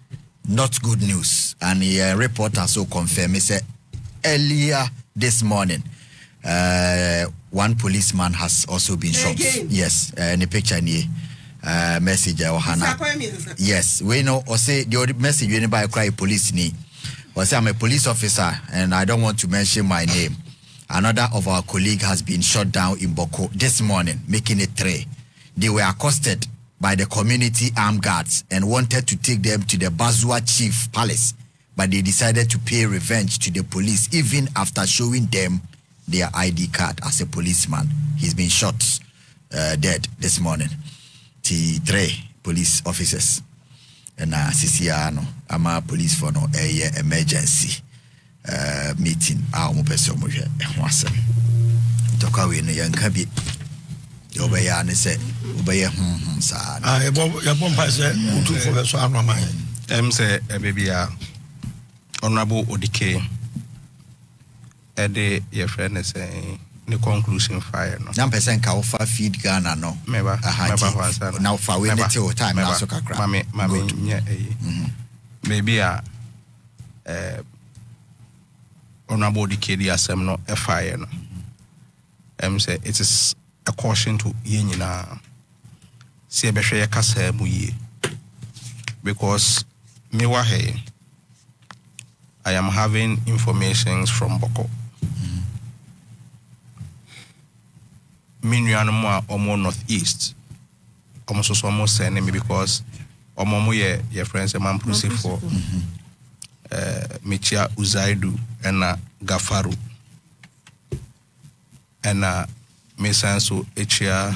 Speaker 1: not good news. And a reporter so confirmed. He said earlier this morning, one policeman has also been shot. Yes, in the picture near message Ohana. Yes, we know or say the message anybody cry police ni. Or say I'm a police officer and I don't want to mention my name. Another of our colleagues has been shot down in Bawku this morning, making it 3. They were accosted by the community armed guards and wanted to take them to the Bazua Chief Palace, but they decided to pay revenge to the police even after showing them their ID card as a policeman. He's been shot dead this morning. 3 police officers. And Sisiano, ama police for no emergency meeting. Mo person mo hwe ehwasem. Toka we no yanka bi. Obey an say obey sa.
Speaker 4: Ya bom pa say utu for so anoman.
Speaker 2: Say baby honorable Odike ede your friend say the conclusion fire no.
Speaker 1: Nam person ka offer feed Ghana no.
Speaker 2: Meba
Speaker 1: now for we need to time na so kakra.
Speaker 2: Mame nya maybe honorable Odike di asem no fire no. Say it is a caution to ye nyina. Se be hwe kasa mu ye. Because me wa hey I am having information from Bawku. Minuanum omo northeast. Almost almost sending me because omo ye friends a man pussy for Michia Uzaidu and Gafaru and Mesanso Echia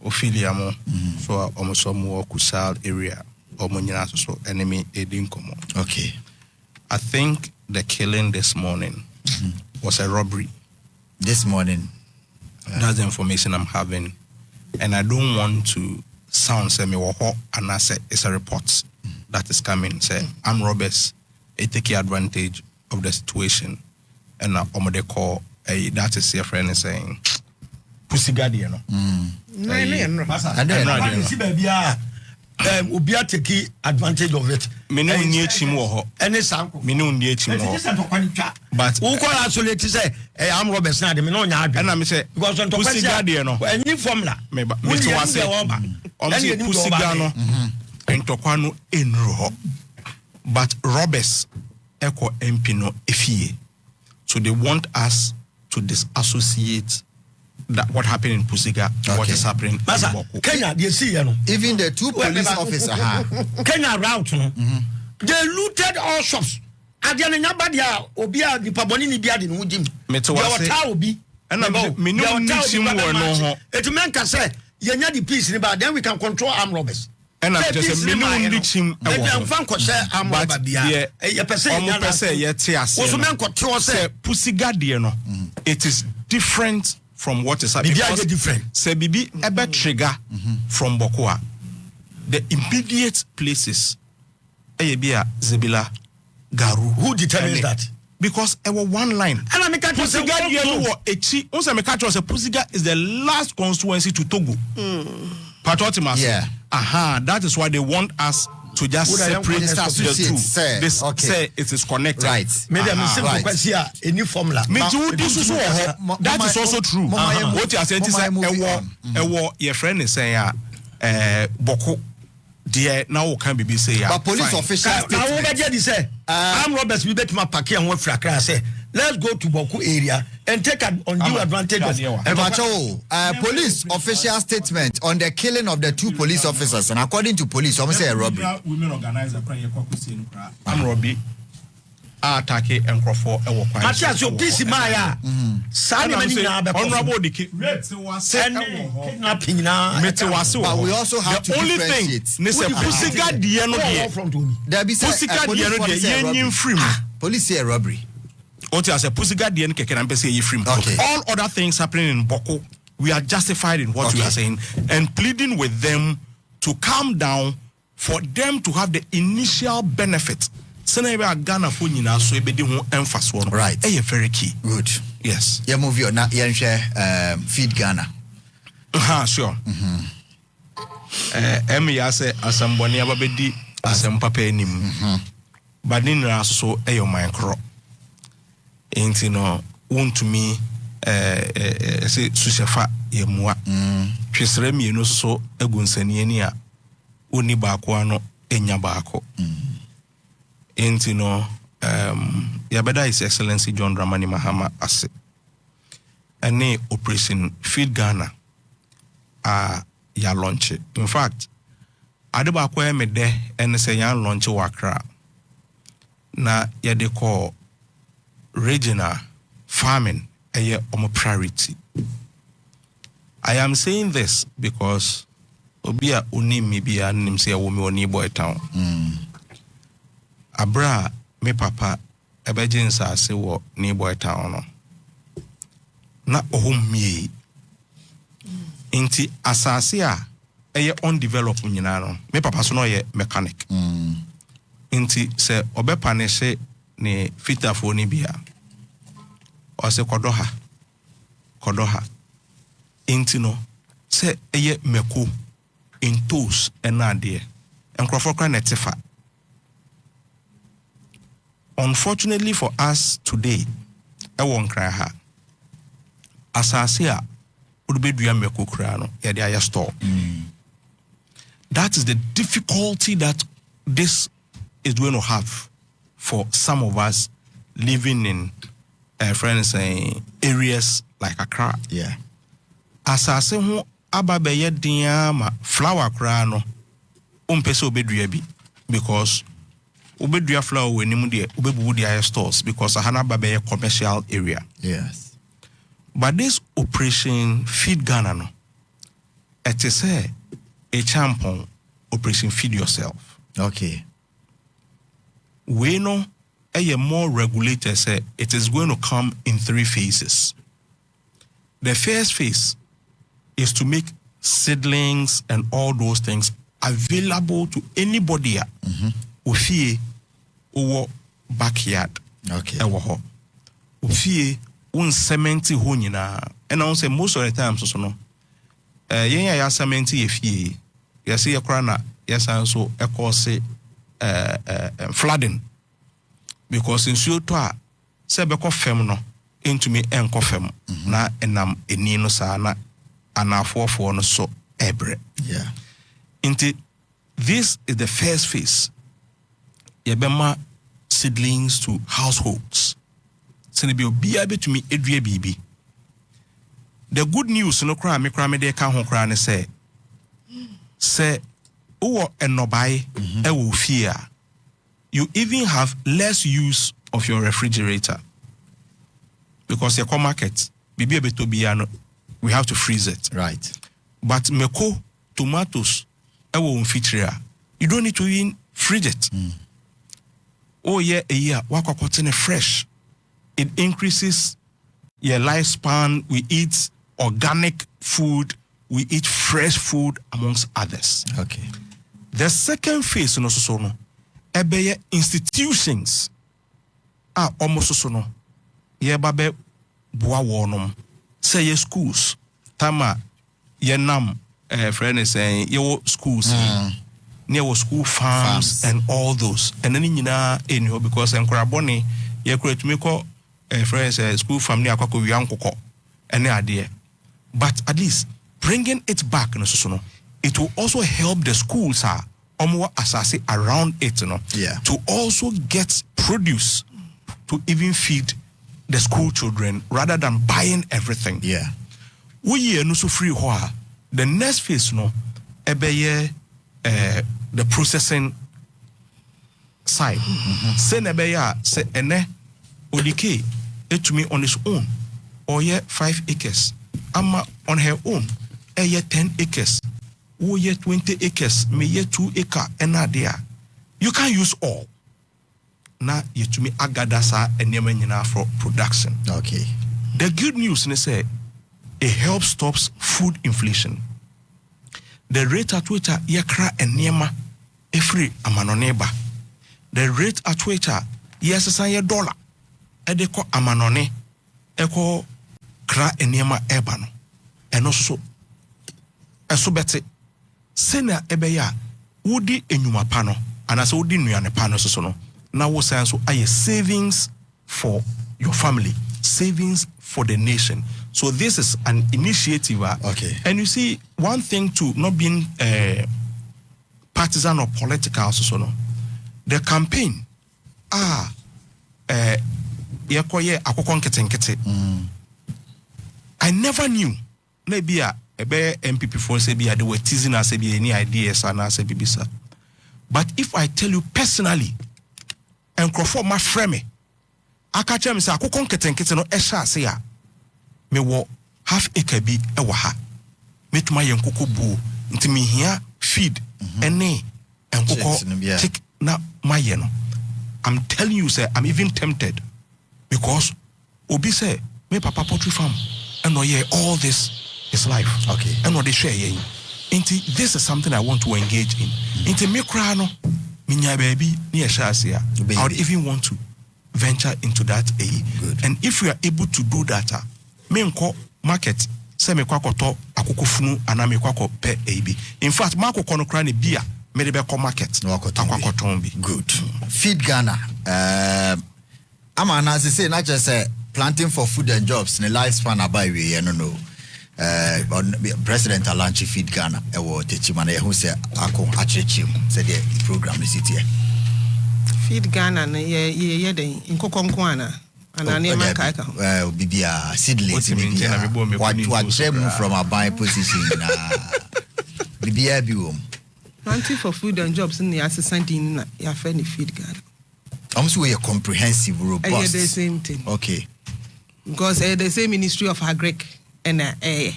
Speaker 2: Ophiliamo so almost some more Kusal area or Munyana so enemy aiding common.
Speaker 1: Okay.
Speaker 2: I think the killing this morning was a robbery.
Speaker 1: This morning.
Speaker 2: That's the information I'm having. And I don't want to sound say me woho and I say it's a report that is coming. Say I'm robbers. They take advantage of the situation. And they call that is your friend is saying pussy guardian.
Speaker 4: Ubia take advantage of it.
Speaker 2: Me no near chimo
Speaker 4: any sanko.
Speaker 2: Me no near chimo. But
Speaker 4: who call isolate say I'm Robert Snad, me no nya.
Speaker 2: And I say
Speaker 4: because on
Speaker 2: pussy guardian no.
Speaker 4: Any formula.
Speaker 2: Me was say pussy guardian and tokwano enro. But robbers echo MP no efie. So they want us to disassociate that what happened in Pusiga, what is happening in Bawku.
Speaker 4: Kenya, you see,
Speaker 1: even the 2 police officers,
Speaker 4: Kenya route, they looted all shops. Adiana Nabadia, Obia, the Pabonini Biad in Wujim. Metawasi, and I'm it meant to say, you're not the peace, but then we can control armed robbers.
Speaker 2: And I'm just a minimum ditching. I'm Pusiga, it is different from what is happening.
Speaker 4: Different.
Speaker 2: Say bibi ebe trigger from Bawku. The immediate places Eyebia Zebila Garu.
Speaker 4: Who determines that?
Speaker 2: Because it was one line. And I make Pusiga Pusiga is the last constituency to Togo.
Speaker 1: Yeah.
Speaker 2: That is why they want us to just separate the two. Say it is connected.
Speaker 1: Right.
Speaker 4: Any formula.
Speaker 2: That is also true. What you are saying is your friend is saying Bawku. Dear now can be say
Speaker 1: but police officials
Speaker 4: say I'm Roberts we bet my packet and what frakra say let's go to Bawku area and take undue advantage of
Speaker 1: police official statement on the killing of the 2 police officers, and according to police almost say a robbery.
Speaker 5: Women organize a prayer
Speaker 2: I'm Robbie Atake and Crawford
Speaker 4: Matias your peace Maya honorable
Speaker 2: Odike
Speaker 1: but we also have
Speaker 2: the
Speaker 1: to
Speaker 2: only thing Pusiga
Speaker 1: police say a robbery.
Speaker 2: What you say Pusiga DN keke na say free. All other things happening in Bawku, we are justified in what we are saying and pleading with them to calm down for them to have the initial benefit. Sena be a Ghana for nyina so e be di ho emphasis one.
Speaker 1: Right.
Speaker 2: Very key.
Speaker 1: Good.
Speaker 2: Yes.
Speaker 1: Yeah, move your na share feed Ghana.
Speaker 2: Sure. Emi ya say asamboni ababedi asampapa enim. But ni na so eyo man kro. Enti no want me say sushefa ye mua. Twesere mi no so egunsani ani a oni baako ano enya baako. Enti no yabeda His Excellency John Dramani Mahama ase. Ene Operation Feed Ghana ya launch. In fact, ade baako e me de ene se yan launch wakra. Na yede call regional farming a priority. I am saying this because obia uni maybe nim say womi oni boy town. Abra me papa ebejensa ase wo ni boy town no. Na ohum mie. Inti asase a eye undeveloped nyina no. Me papa so no ye mechanic. Inti se obepa ne se ne fitafo ni bia. O se kodoha. Inti no se eye meko in toes enade. Enkrofo kra netefa. Unfortunately for us today, e won kra ha. Asase a udubedua meko kra no ye dey store. That is the difficulty that this is going to have for some of us living in friends areas like Accra.
Speaker 1: Yeah.
Speaker 2: Asase ho ababeye din ma flower kra no umpese obedua bi because obedua flower we nimu de obebubu de stores because ahana babeye commercial area.
Speaker 1: Yes.
Speaker 2: But this Operation Feed Ghana no it is a champion Operation Feed Yourself.
Speaker 1: Okay.
Speaker 2: We know a more regulated say it is going to come in 3 phases. The first phase is to make seedlings and all those things available to anybody ufie or backyard.
Speaker 1: Okay.
Speaker 2: Ufie un cementi ho nyina. And I say most of the time so no yen ya cementi ye fie. You see ekra na yesan so e cause flooding because in so to a se be ko fem no entumi enko fem na enam eni no sa na anafofo no so ebre.
Speaker 1: Yeah.
Speaker 2: Inti this is the first phase. Yebema seedlings to households. Sene bi obi abetumi edua bibi. The good news no kra me de ka ho kra ne say uwo enobai ewo fie you even have less use of your refrigerator because your market bibi ebeto bia no we have to freeze it.
Speaker 1: Right.
Speaker 2: But meko tomatoes ewo mfitria you don't need to even fridge it. Oh yeah, a year wakwakote fresh. It increases your lifespan. We eat organic food. We eat fresh food amongst others.
Speaker 1: Okay.
Speaker 2: The second phase no so no ebeye institutions almost so no ye babe boa wonom say ye schools tama ye nam friend is saying your schools near school farms and all those and then nyina enho because enkoraboni ye create me call friends school farm near akoko wi Nkoko ene ade but at least bringing it back no so no it will also help the schools asase around it to also get produce to even feed the school children rather than buying everything.
Speaker 1: Yeah.
Speaker 2: We no so free the next phase no ebeye the processing side. Say nebeye say ene Odike etumi on his own or 5 acres. Ama on her own 10 acres. Oh, 20 acres, me 2 acre, and there. You can't use all. Now, you to me agadasa and yemenina for production.
Speaker 1: Okay.
Speaker 2: The good news, they say, it helps stops food inflation. The rate at which yakra and yema every amanoneba. the rate at which yes $1 edeko amanone eko kra enema ebano eno so eso bete sena ebeya wodi enyuma pano anase wodi nuane pano so no na wo san so aye savings for your family, savings for the nation. So this is an initiative.
Speaker 1: Okay.
Speaker 2: And you see, one thing to not being partisan or political, so no, the campaign, Nkoko Nketenkete. I never knew. Maybe a MPP for say they were teasing us any ideas and us bisa. But if I tell you personally, Nkoko my friend, I catch him say Nkoko Nketenkete no esha say ya. Me wo half acre bi e wo ha. Me tuma ye nkoko bu nti me hia feed ene nkoko chick na maye no. I'm telling you say I'm even tempted because obi say me papa poultry farm and no yeah all this is life.
Speaker 1: Okay.
Speaker 2: And no they share ye. Inti this is something I want to engage in. Inti me kra no minya baby ni esha say I would even want to venture into that.
Speaker 1: Good.
Speaker 2: And if we are able to do that, me nko market se me kwakoto akokofunu ana me kwakope ebi. In fact, market kono kra ne bia me de be ko market akwakoton bi.
Speaker 1: Good. Feed Ghana. Ama na say not just planting for food and jobs in the lifespan abai we no. President launch Feed Ghana e wo techimana who say akon achechim say the program is it here.
Speaker 3: Feed Ghana ye den Nkoko Nketenkete ana nema kai ka.
Speaker 1: Bibia seedlings what from a buy position na bibia biwom.
Speaker 3: Planting for food and jobs in the assistant in ya friend Feed Ghana.
Speaker 1: Almost we a comprehensive robust.
Speaker 3: The same thing.
Speaker 1: Okay.
Speaker 3: Because the same Ministry of Agric and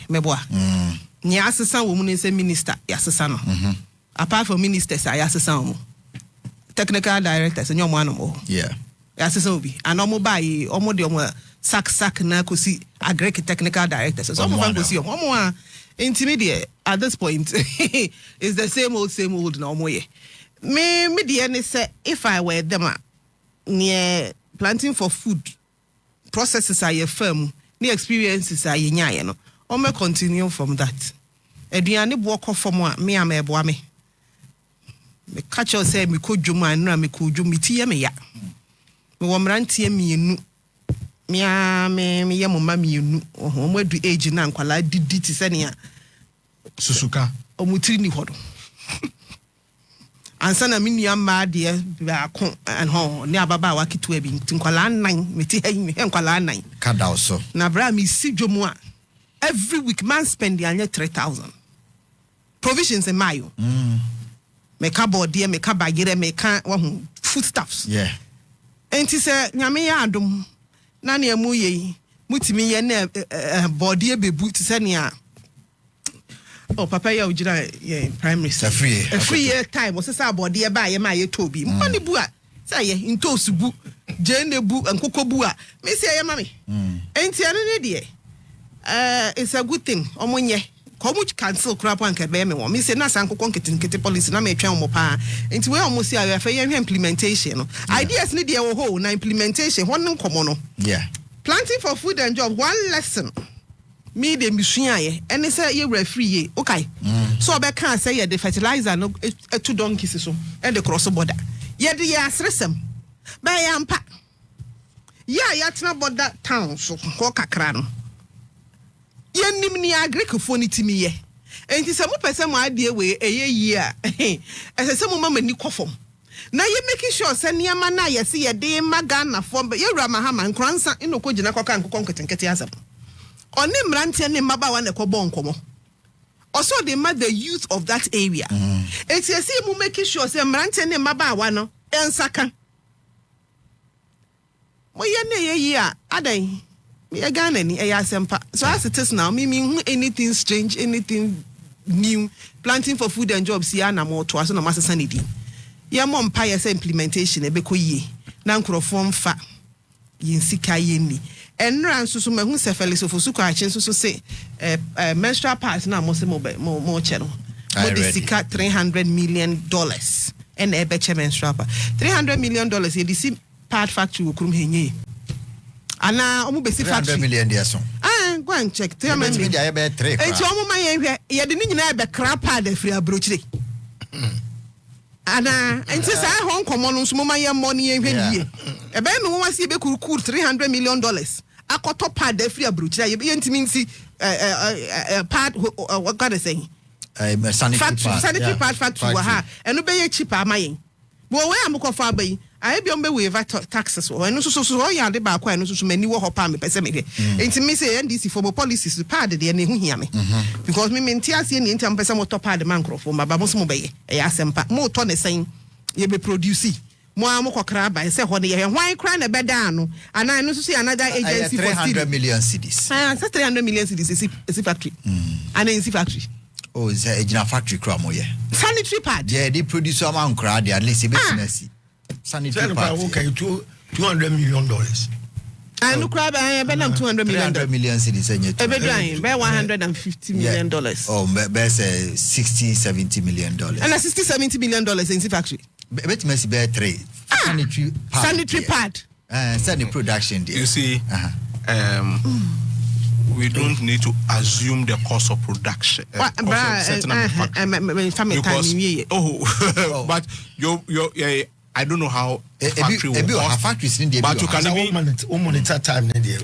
Speaker 3: meboa. Ni assistant woman say minister ya assistant no. Apart from ministers I assistant mo. Technical directors and your one more.
Speaker 1: Yeah.
Speaker 3: Assistant be and omo buy omo de omo sack na kosi agric technical directors. So omo fan kosi omo intermediate at this point is the same old na omo ye. Me the say if I were them near planting for food processes are your firm, the experiences are ye no. Omo continue from that. Eduane work off from me am eboa me. Me catch you say me ko dwuma anra me ko dwum tie me ya. Me wo mrantie mienu. Me ye mama mienu. Omo adu age na nkwala didi ti se ne
Speaker 2: Susuka.
Speaker 3: Omutiri ni hodo. Ansa na minua ma de ba ko and ho ne ababa wa kitu abi nkwala nan meti nkwala nan.
Speaker 1: Kada also. Na
Speaker 3: bra me si dwomu a every week man spend the anya 3,000. Provisions in mayo. Meka body, meka bagire, meka foodstuffs.
Speaker 1: Yeah.
Speaker 3: And he said, Nyame ya adom. Nani ya muye, mutimi ye ne body be boot senia. Oh, papa ya ujira ye primary school. A free year time was a body ba ye ma ye tobi. Money bua. Say ye into subu, jene bu and Nkoko bua. Me say ye mami. Ain't ye any it's a good thing. Omonye. How much cancel crap one can be me? Me say na Nkoko Nketenkete policy na me twa mo pa. Nti we almost see afa ye implementation. Ideas need dey ho na implementation. One nkomo no.
Speaker 1: Yeah.
Speaker 3: Planting for food and job one lesson. Me de misua ye. Ene say ye referee ye. Okay. So be can say ye the fertilizer no two donkeys so and the cross border. Ye de ye asresem. Ba ye ampa. Ya tena border town so ko kakra no. Yenim ni agricofo ni timi ye. Enti se mo pese mo ade we eye yi a. Ese se mo mama ni kofom. Na ye making sure se niama na ye se ye de magana fo ye wura Mahama nkransa inoko gina kwaka Nkoko Nketenkete asem. Oni mrante ne mabawa ne ko bon komo. Also the the youth of that area. Enti ye se mo making sure se mrante ne mabawa no ensaka. Mo ye ne ye yi a adan Ghana ni sempa. So as it is now, me anything strange, anything new, planting for food and jobs, ya na more to us on a master sanity. Ya mom pie implementation, a beko ye, nankro form fa, yin sika yeni. And ran so me who se felis of Suka so say menstrual parts now more channel. More the sika $300 million. and a beche menstrual $300 million ye di si part factory okurum henye ana omu besi factory
Speaker 1: 300 million there so
Speaker 3: go and check tell me
Speaker 1: media e be 3
Speaker 3: enti omu ma ye de ni nyina e be kra pad afri abrochire ana enti sa ho nkomo no nso ma ye money ye hwe nie e be me won wase be kurukuru $300 million akoto pad afri abrochire ye ntimi nsi pad what god is saying sanitary pad factory wa ha eno be ye cheaper amayen bo we amkofa abai I be on the waiver taxes or no so ya de ba kwa no so mani wo hopa me pese me hwe enti me say NDC for policies pad de na hu hia me because me menti ase ni enti am pese mo top pad man crofo ma ba mo so mo be ye asempa mo to ne sen ye be produce mo am kokra ba say ho ne ye hwan kra na be da no ana no so another agency for
Speaker 1: 300 million cedis
Speaker 3: so 300 million cedis is factory ana in factory
Speaker 1: oh is a factory kra mo ye
Speaker 3: sanitary pad
Speaker 1: yeah they produce am kra de at least e be finesse sanitary pad
Speaker 4: okay $200 million
Speaker 3: I look crab I bet $200 million.
Speaker 1: 300 million cedis enye
Speaker 3: $150 million.
Speaker 1: Oh be 60-70 million dollars.
Speaker 3: And $60-70 million in factory.
Speaker 1: Bet me be 3 sanitary pad. Sanitary production there.
Speaker 2: You see we don't need to assume the cost of production. But I don't know how factory will
Speaker 1: factories in there.
Speaker 4: But you can monitor time in there.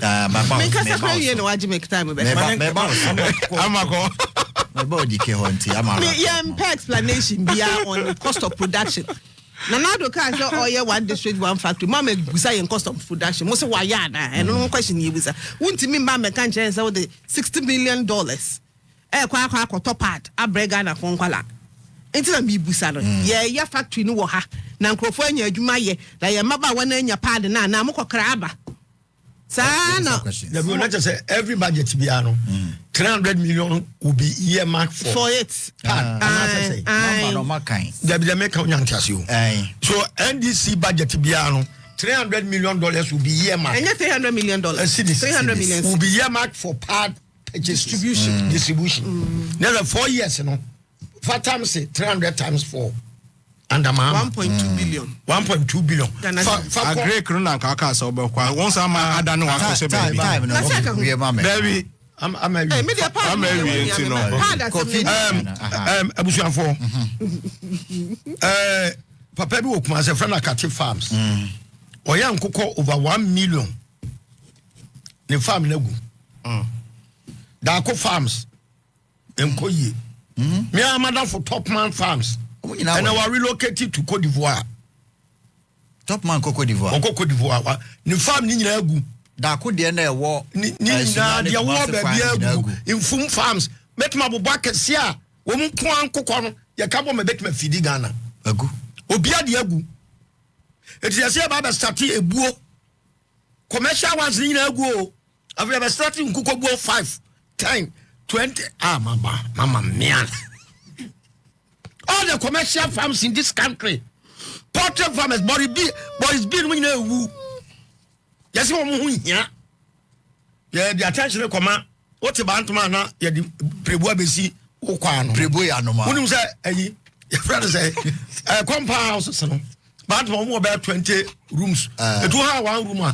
Speaker 3: Explanation on the cost of production. Now the car say oh yeah one district one factory. Mama busa in cost of production. Mo say why ya na? And no question you busa. Won't me mama can change say the $60 million. Kwa top part. Abrega na konkwala. Enti na mi busa no. Ye factory no wo ha. Na nkrofo anya adwuma ye. Na ye maba wana anya pad na mo kokra aba. Sana.
Speaker 4: The we not say every budget biano. 300 million will be earmarked for
Speaker 3: it.
Speaker 4: So NDC budget biano $300 million will be earmarked.
Speaker 3: And $300 million. $300 million
Speaker 4: will be earmarked for pad distribution. Now 4 years, you know. 4 times 300 times 4. And Mahama
Speaker 3: 1.2 billion.
Speaker 4: 1.2 billion.
Speaker 2: A great cruna kaka so be kwa. Once am adanu wa so baby. Baby, I'm a
Speaker 3: media part.
Speaker 2: I'm a
Speaker 4: abusuafo. Papa bi okuma se friend Akati Farms. Oya Nkoko over 1 million. Ne farm na gu. Dako Farms. Enkoyi. Me am madam for Topman Farms. And I relocated to Cote d'Ivoire.
Speaker 1: Topman Cote d'Ivoire.
Speaker 4: Cote d'Ivoire. Ni farm ni nyina gu.
Speaker 1: Da ko de na ewo.
Speaker 4: Ni na dia wo ba bia gu. In Fum Farms. Met ma boba kese a wo mu ko ankokɔ no ye ka bo me bet ma fidi Ghana.
Speaker 1: Agu.
Speaker 4: Obia de agu. Eti ya se ba start ebuo. Commercial ones ni na agu o. After ba start Nkoko buo 5, 10, 20. Mama man. All the commercial farms in this country, poultry farmers, boys being when you woo. Yes, yeah, the attention of command. What's about man? Yeah, the Preboa Bessi, Oquan,
Speaker 1: Preboa, no more.
Speaker 4: Say, your friend say, compound house, but more about 20 rooms. A 2-hour room. Now,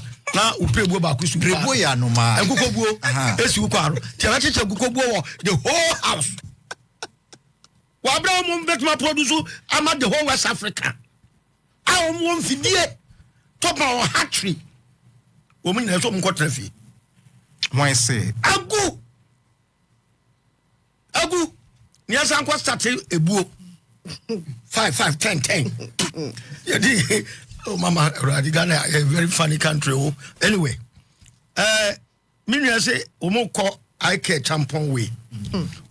Speaker 4: Preboa Bawku,
Speaker 1: Preboa, no more.
Speaker 4: And Kukobo, Esuquan, Telachi Kukobo, the whole house. Wabra bet ma produce ama the whole West Africa. I won fidie top our hatchery. Woman na so mko trafi.
Speaker 2: Why say?
Speaker 4: Agu. Ni asa nko start ebuo. 5, 10. Oh mama, Ghana a very funny country. Oh. Anyway, me say omo ko I care tampon way.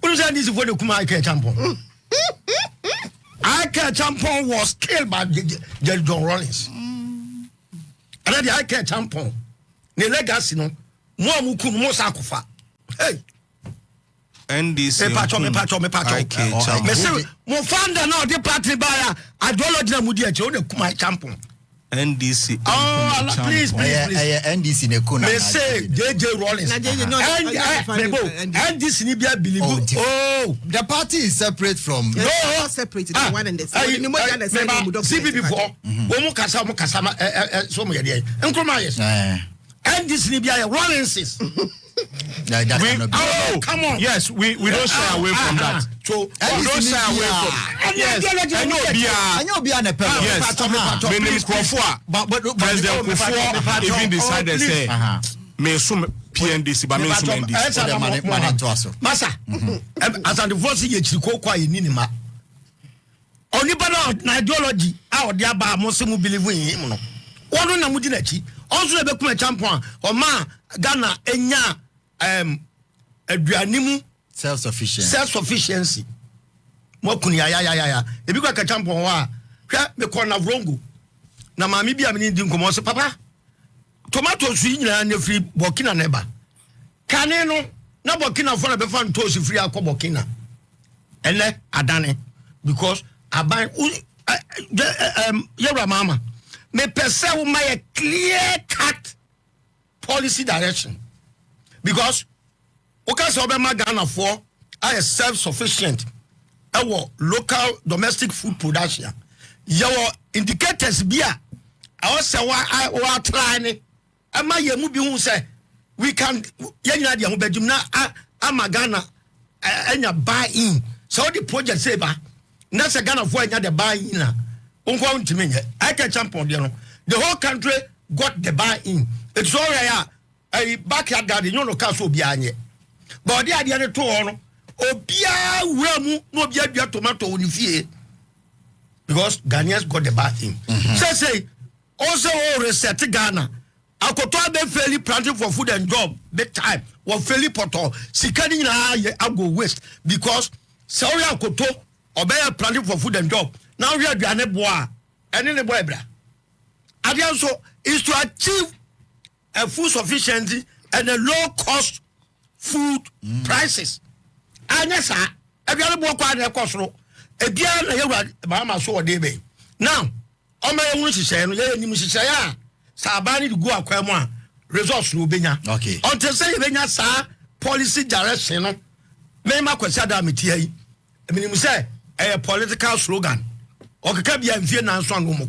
Speaker 4: Who say this for the kuma I care tampon? Ike Champon was killed by John Rollins. And then the Ike Champon, the legacy, no more mukum, more sacrifice. Hey,
Speaker 2: NDC.
Speaker 4: Me patcho. Me say, mo founder now the party buyer. Ideology na mudi eche o de kuma Champon.
Speaker 2: NDC.
Speaker 4: Oh, please.
Speaker 1: NDC ne kuna.
Speaker 4: They say JJ Rollins. NDC ni be believe. Oh,
Speaker 1: the party is separate from.
Speaker 3: No, separate. The one and the same.
Speaker 4: No more than the same. CP before. Omo kasa so mo yede. Nkroma yes. NDC ni be Rollins.
Speaker 2: Come on. Yes, we don't shy away from that. So we don't shy away from. Yes, I know Bia ne pelo. Yes, meaning but President before even decided say me sum PNDC but me sum NDC.
Speaker 4: Masa, as an voice ye chiko kwa ye ni ma. Onibana na ideology a odi aba mo se mu believe in him no. Wono na mu di na chi. Also be kuma champion o ma Ghana enya aduanimu self-sufficiency mo kunu ya ebi kwa kachampon wa hwa me corner wrongo na maami bia me ndi nkomo se papa tomato su nyina na free Burkina neba kane no na Burkina fo na be fan toast free akọ Burkina ele adane because aban yera mama me pese wo ma a clear cut policy direction. Because okay, so Ghana for are self-sufficient. Our local domestic food production. Your indicators beer. I also wa trying. Ama ye mu bi hu say we can yenya dia hu bedum na ama Ghana enya buy in. So the project say ba na say Ghana for enya the buy in na. Unko ntimi nye. I can champion there no. The whole country got the buy in. It's all right. A backyard garden, you know, castle behind it. But the idea to on Obia Ramu, no be a tomato in fear because Ghanaians got the bad thing. Say, also, reset Ghana. I could try them fairly planting for food and job, big time, or fairly portal. Sikani I go waste because sorry, I could talk or better planting for food and job. Now we are the bois and in the boy. Also is to achieve a food sufficiency and a low cost food prices. And yes, sir, if you are more quiet, cost no. A dear Mahama so debe. Now, on my own, she said, you must say, Sabani to go acquire resource Rubina.
Speaker 1: Okay.
Speaker 4: Until say, Venya, sir, policy direction. May my question, I mean, you say a political slogan. Or can be a Vienna song.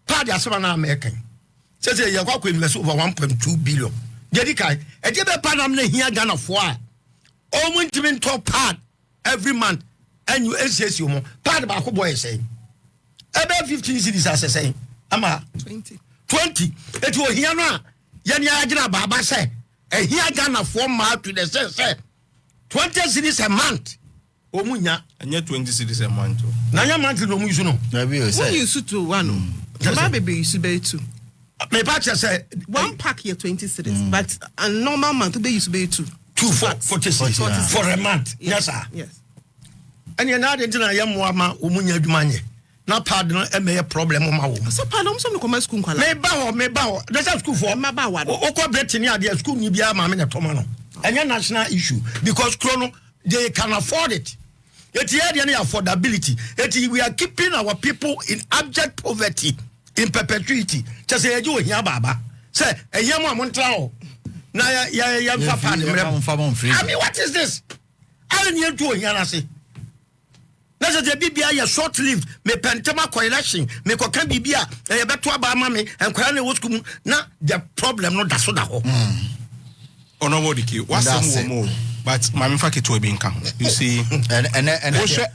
Speaker 4: Party as an American. Says you are invest over 1.2 billion. Dedikai, a debe panam ne here Ghana for almost even top part every month, and you SS you more. Part of our boy saying about 15 cities as saying, Ama
Speaker 3: 20.
Speaker 4: It will hear now. Yanya Baba say, a here Ghana 4 months to the say 20 cities a month. Omunya,
Speaker 2: and yet 20 cities a month.
Speaker 4: Nanya month no musuno.
Speaker 3: When you suit to one, baby, you should be two.
Speaker 4: My patch say
Speaker 3: 1 pack here 20 cities, but a normal month be used to be two.
Speaker 4: 40 cities for a month. Yes, sir.
Speaker 3: Yes.
Speaker 4: And you're not into a young woman umunya dumanye. Na pardon a problem on my
Speaker 3: So pardon some come school.
Speaker 4: Me bow. That's school for
Speaker 3: my bow.
Speaker 4: Oko Britain the school ni bia ma me na tomano. And your national issue because chrono they can afford it. It's here the affordability. We are keeping our people in abject poverty. In perpetuity, just say you here, Baba. Say a young woman trao. Na ya papa. I mean, what is this? I don't need to hear. Say, let's say BBI is short lived. Me pentema coalition. Me kokan BBI. A better Obama me and Kwane was kum. Na the problem no that's what
Speaker 2: Odike, what's some more? But my fake to be income. You see, and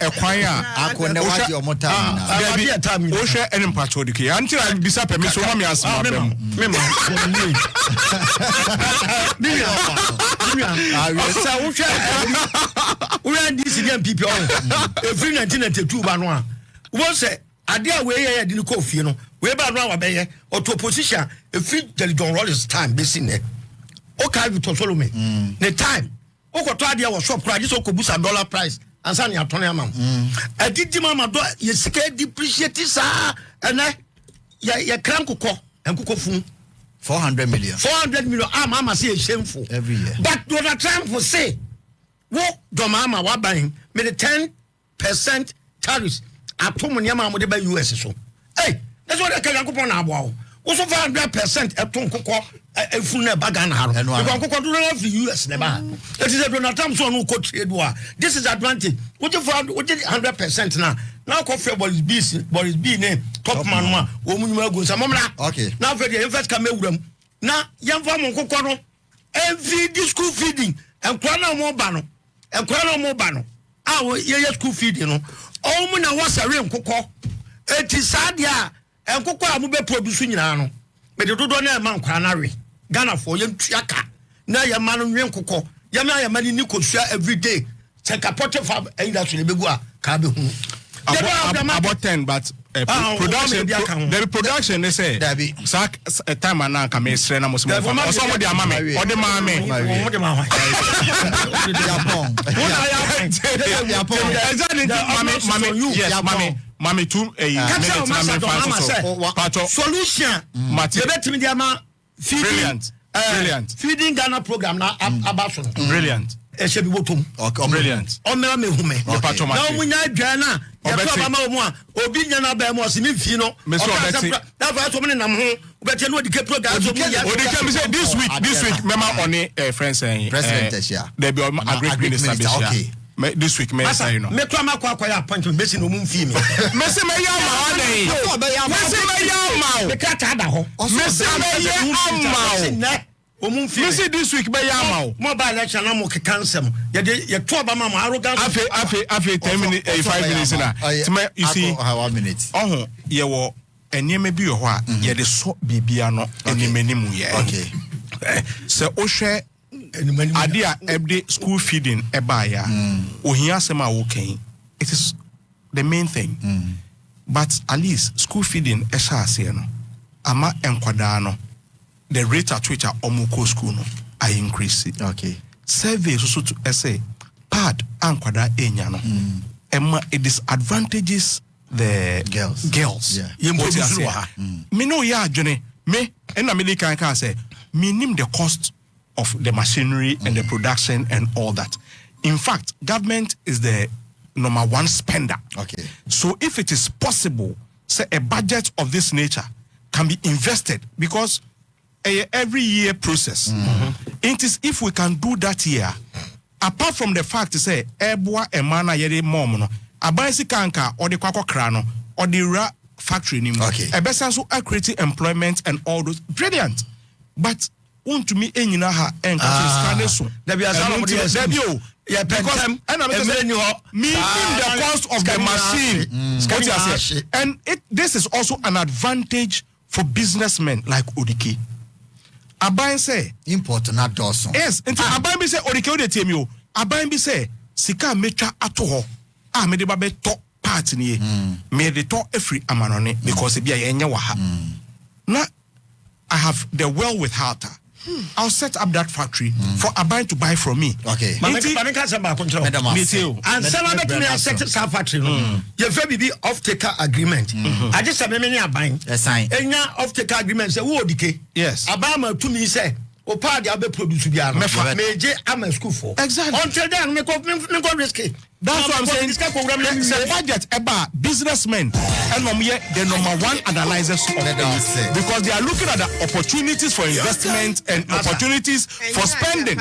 Speaker 2: acquire Akone what your motor. Osha and Odike. Until I be up me so mommy as
Speaker 4: we are this young people. Every 1992 banwa. One say, I dare way didn't go for you know. We about now obey or to opposition. If free John Rollins time be seen there. Okay, you to follow me. The time. Oko to adia was shop price just okobusa dollar price and san ya tone amam. Adidi mama do ye sika depreciate sa and ya kran kokko en kokko fun
Speaker 1: 400 million.
Speaker 4: 400 million mama say shameful
Speaker 1: every year.
Speaker 4: But Donald Trump will say, "Wo do mama wa buying me the 10% tariffs atom nyama mo de ba US so." Hey, That's what I can go on now. Also 100% eton Nkoko efunu ba Ghana haro. Because Nkoko do not have US never. It is a Donald Trump so no coach trade war. This is advantage. What if 100% now? Now coffee Boris B name top man one. Woman go samomla.
Speaker 1: Okay.
Speaker 4: Now for the invest come ewuram. Now yam fa Nkoko no every school feeding and kwana mo ba no. And kwana mo ba no. Ah ye school feeding no. All mu na was a real Nkoko. It is sad ya. Nkoko amu be produce nyina no. Me de dodo na man kwanare. Ghana for yem tuaka. Na ya man nwe Nkoko. Ya ma ya man ni kosua every day. Check a pot of industry be go a ka be hu.
Speaker 2: About 10 but production the production they say sack time and come esre na musimo fa so mo de amame o de mame mami too
Speaker 4: solution betimi de ama
Speaker 2: brilliant
Speaker 4: feeding Ghana program na abaso
Speaker 2: brilliant
Speaker 4: e shebi botom
Speaker 2: brilliant
Speaker 4: o me hume na omunya adwa na ya to ba ma mu a obi nya na ba mu o se ni fi no
Speaker 2: me so obeti
Speaker 4: na fa so me nam ho obeti no Odike program so mu ya
Speaker 2: Odike me say this week mema on friends
Speaker 1: president Asia
Speaker 2: there be agreed minister
Speaker 1: okay
Speaker 2: this week me say no
Speaker 4: me kra ma kwa appointment be si no mu fi me
Speaker 2: me say me ya ma o dey me say me ya ma
Speaker 4: me ka ta da ho
Speaker 2: me say me ya ma
Speaker 4: me
Speaker 2: see this week be yamao
Speaker 4: mobile election na mo kekansem ye to ba ma arrogance
Speaker 2: afi 10 minutes 5 minutes na you see
Speaker 1: 1 minute
Speaker 2: oh ye wo enema bi ho a ye de so bibia no enemanimu ye
Speaker 1: okay
Speaker 2: so o hwe ade a every school feeding e ba ya ohia sema wo kan it is the main thing but at least school feeding e sha ase no ama enkwada no the rate at which omuko school no I increase it.
Speaker 1: Okay.
Speaker 2: Survey so to essay pad ankwada enya no. It disadvantages the girls.
Speaker 1: Yeah.
Speaker 2: Me no ya adwene me and American can say minim the cost of the machinery and the production and all that. In fact, government is the number one spender.
Speaker 1: Okay.
Speaker 2: So if it is possible, say a budget of this nature can be invested because every year process. It is if we can do that year, apart from the fact to say eboa emana yede mom no abansi kanka or the kwakwa krano or the ra factory ni mo ebesa so create employment and all those brilliant but want to me enyina ha enka scan so
Speaker 4: there be asalo
Speaker 2: yeah, because the cost of the machine and this is also an advantage for businessmen like Odike. Aban say
Speaker 1: import na doso.
Speaker 2: Yes, into aban bi say Odike o de temi o. Aban bi say sika metwa ato ho. Ah me de ba be to part ni me de to every amanone because e bia ye nya wa ha. Na I have the well with heart. I'll set up that factory for Aban to buy from me.
Speaker 1: Okay.
Speaker 4: Mami ka samba control. And some of me set up factory no. You very be off taker agreement. I just say me ni Aban.
Speaker 1: Sign.
Speaker 4: Enya off taker agreement say wo Odike.
Speaker 2: Yes.
Speaker 4: Aban ma to me say o pa dia be produce bia no. Me je am school for.
Speaker 2: Exactly.
Speaker 4: Until then me go risky.
Speaker 2: That's what I'm saying. The budget about businessmen and the number one analyzers of things because they are looking at the opportunities for investment and opportunities for spending.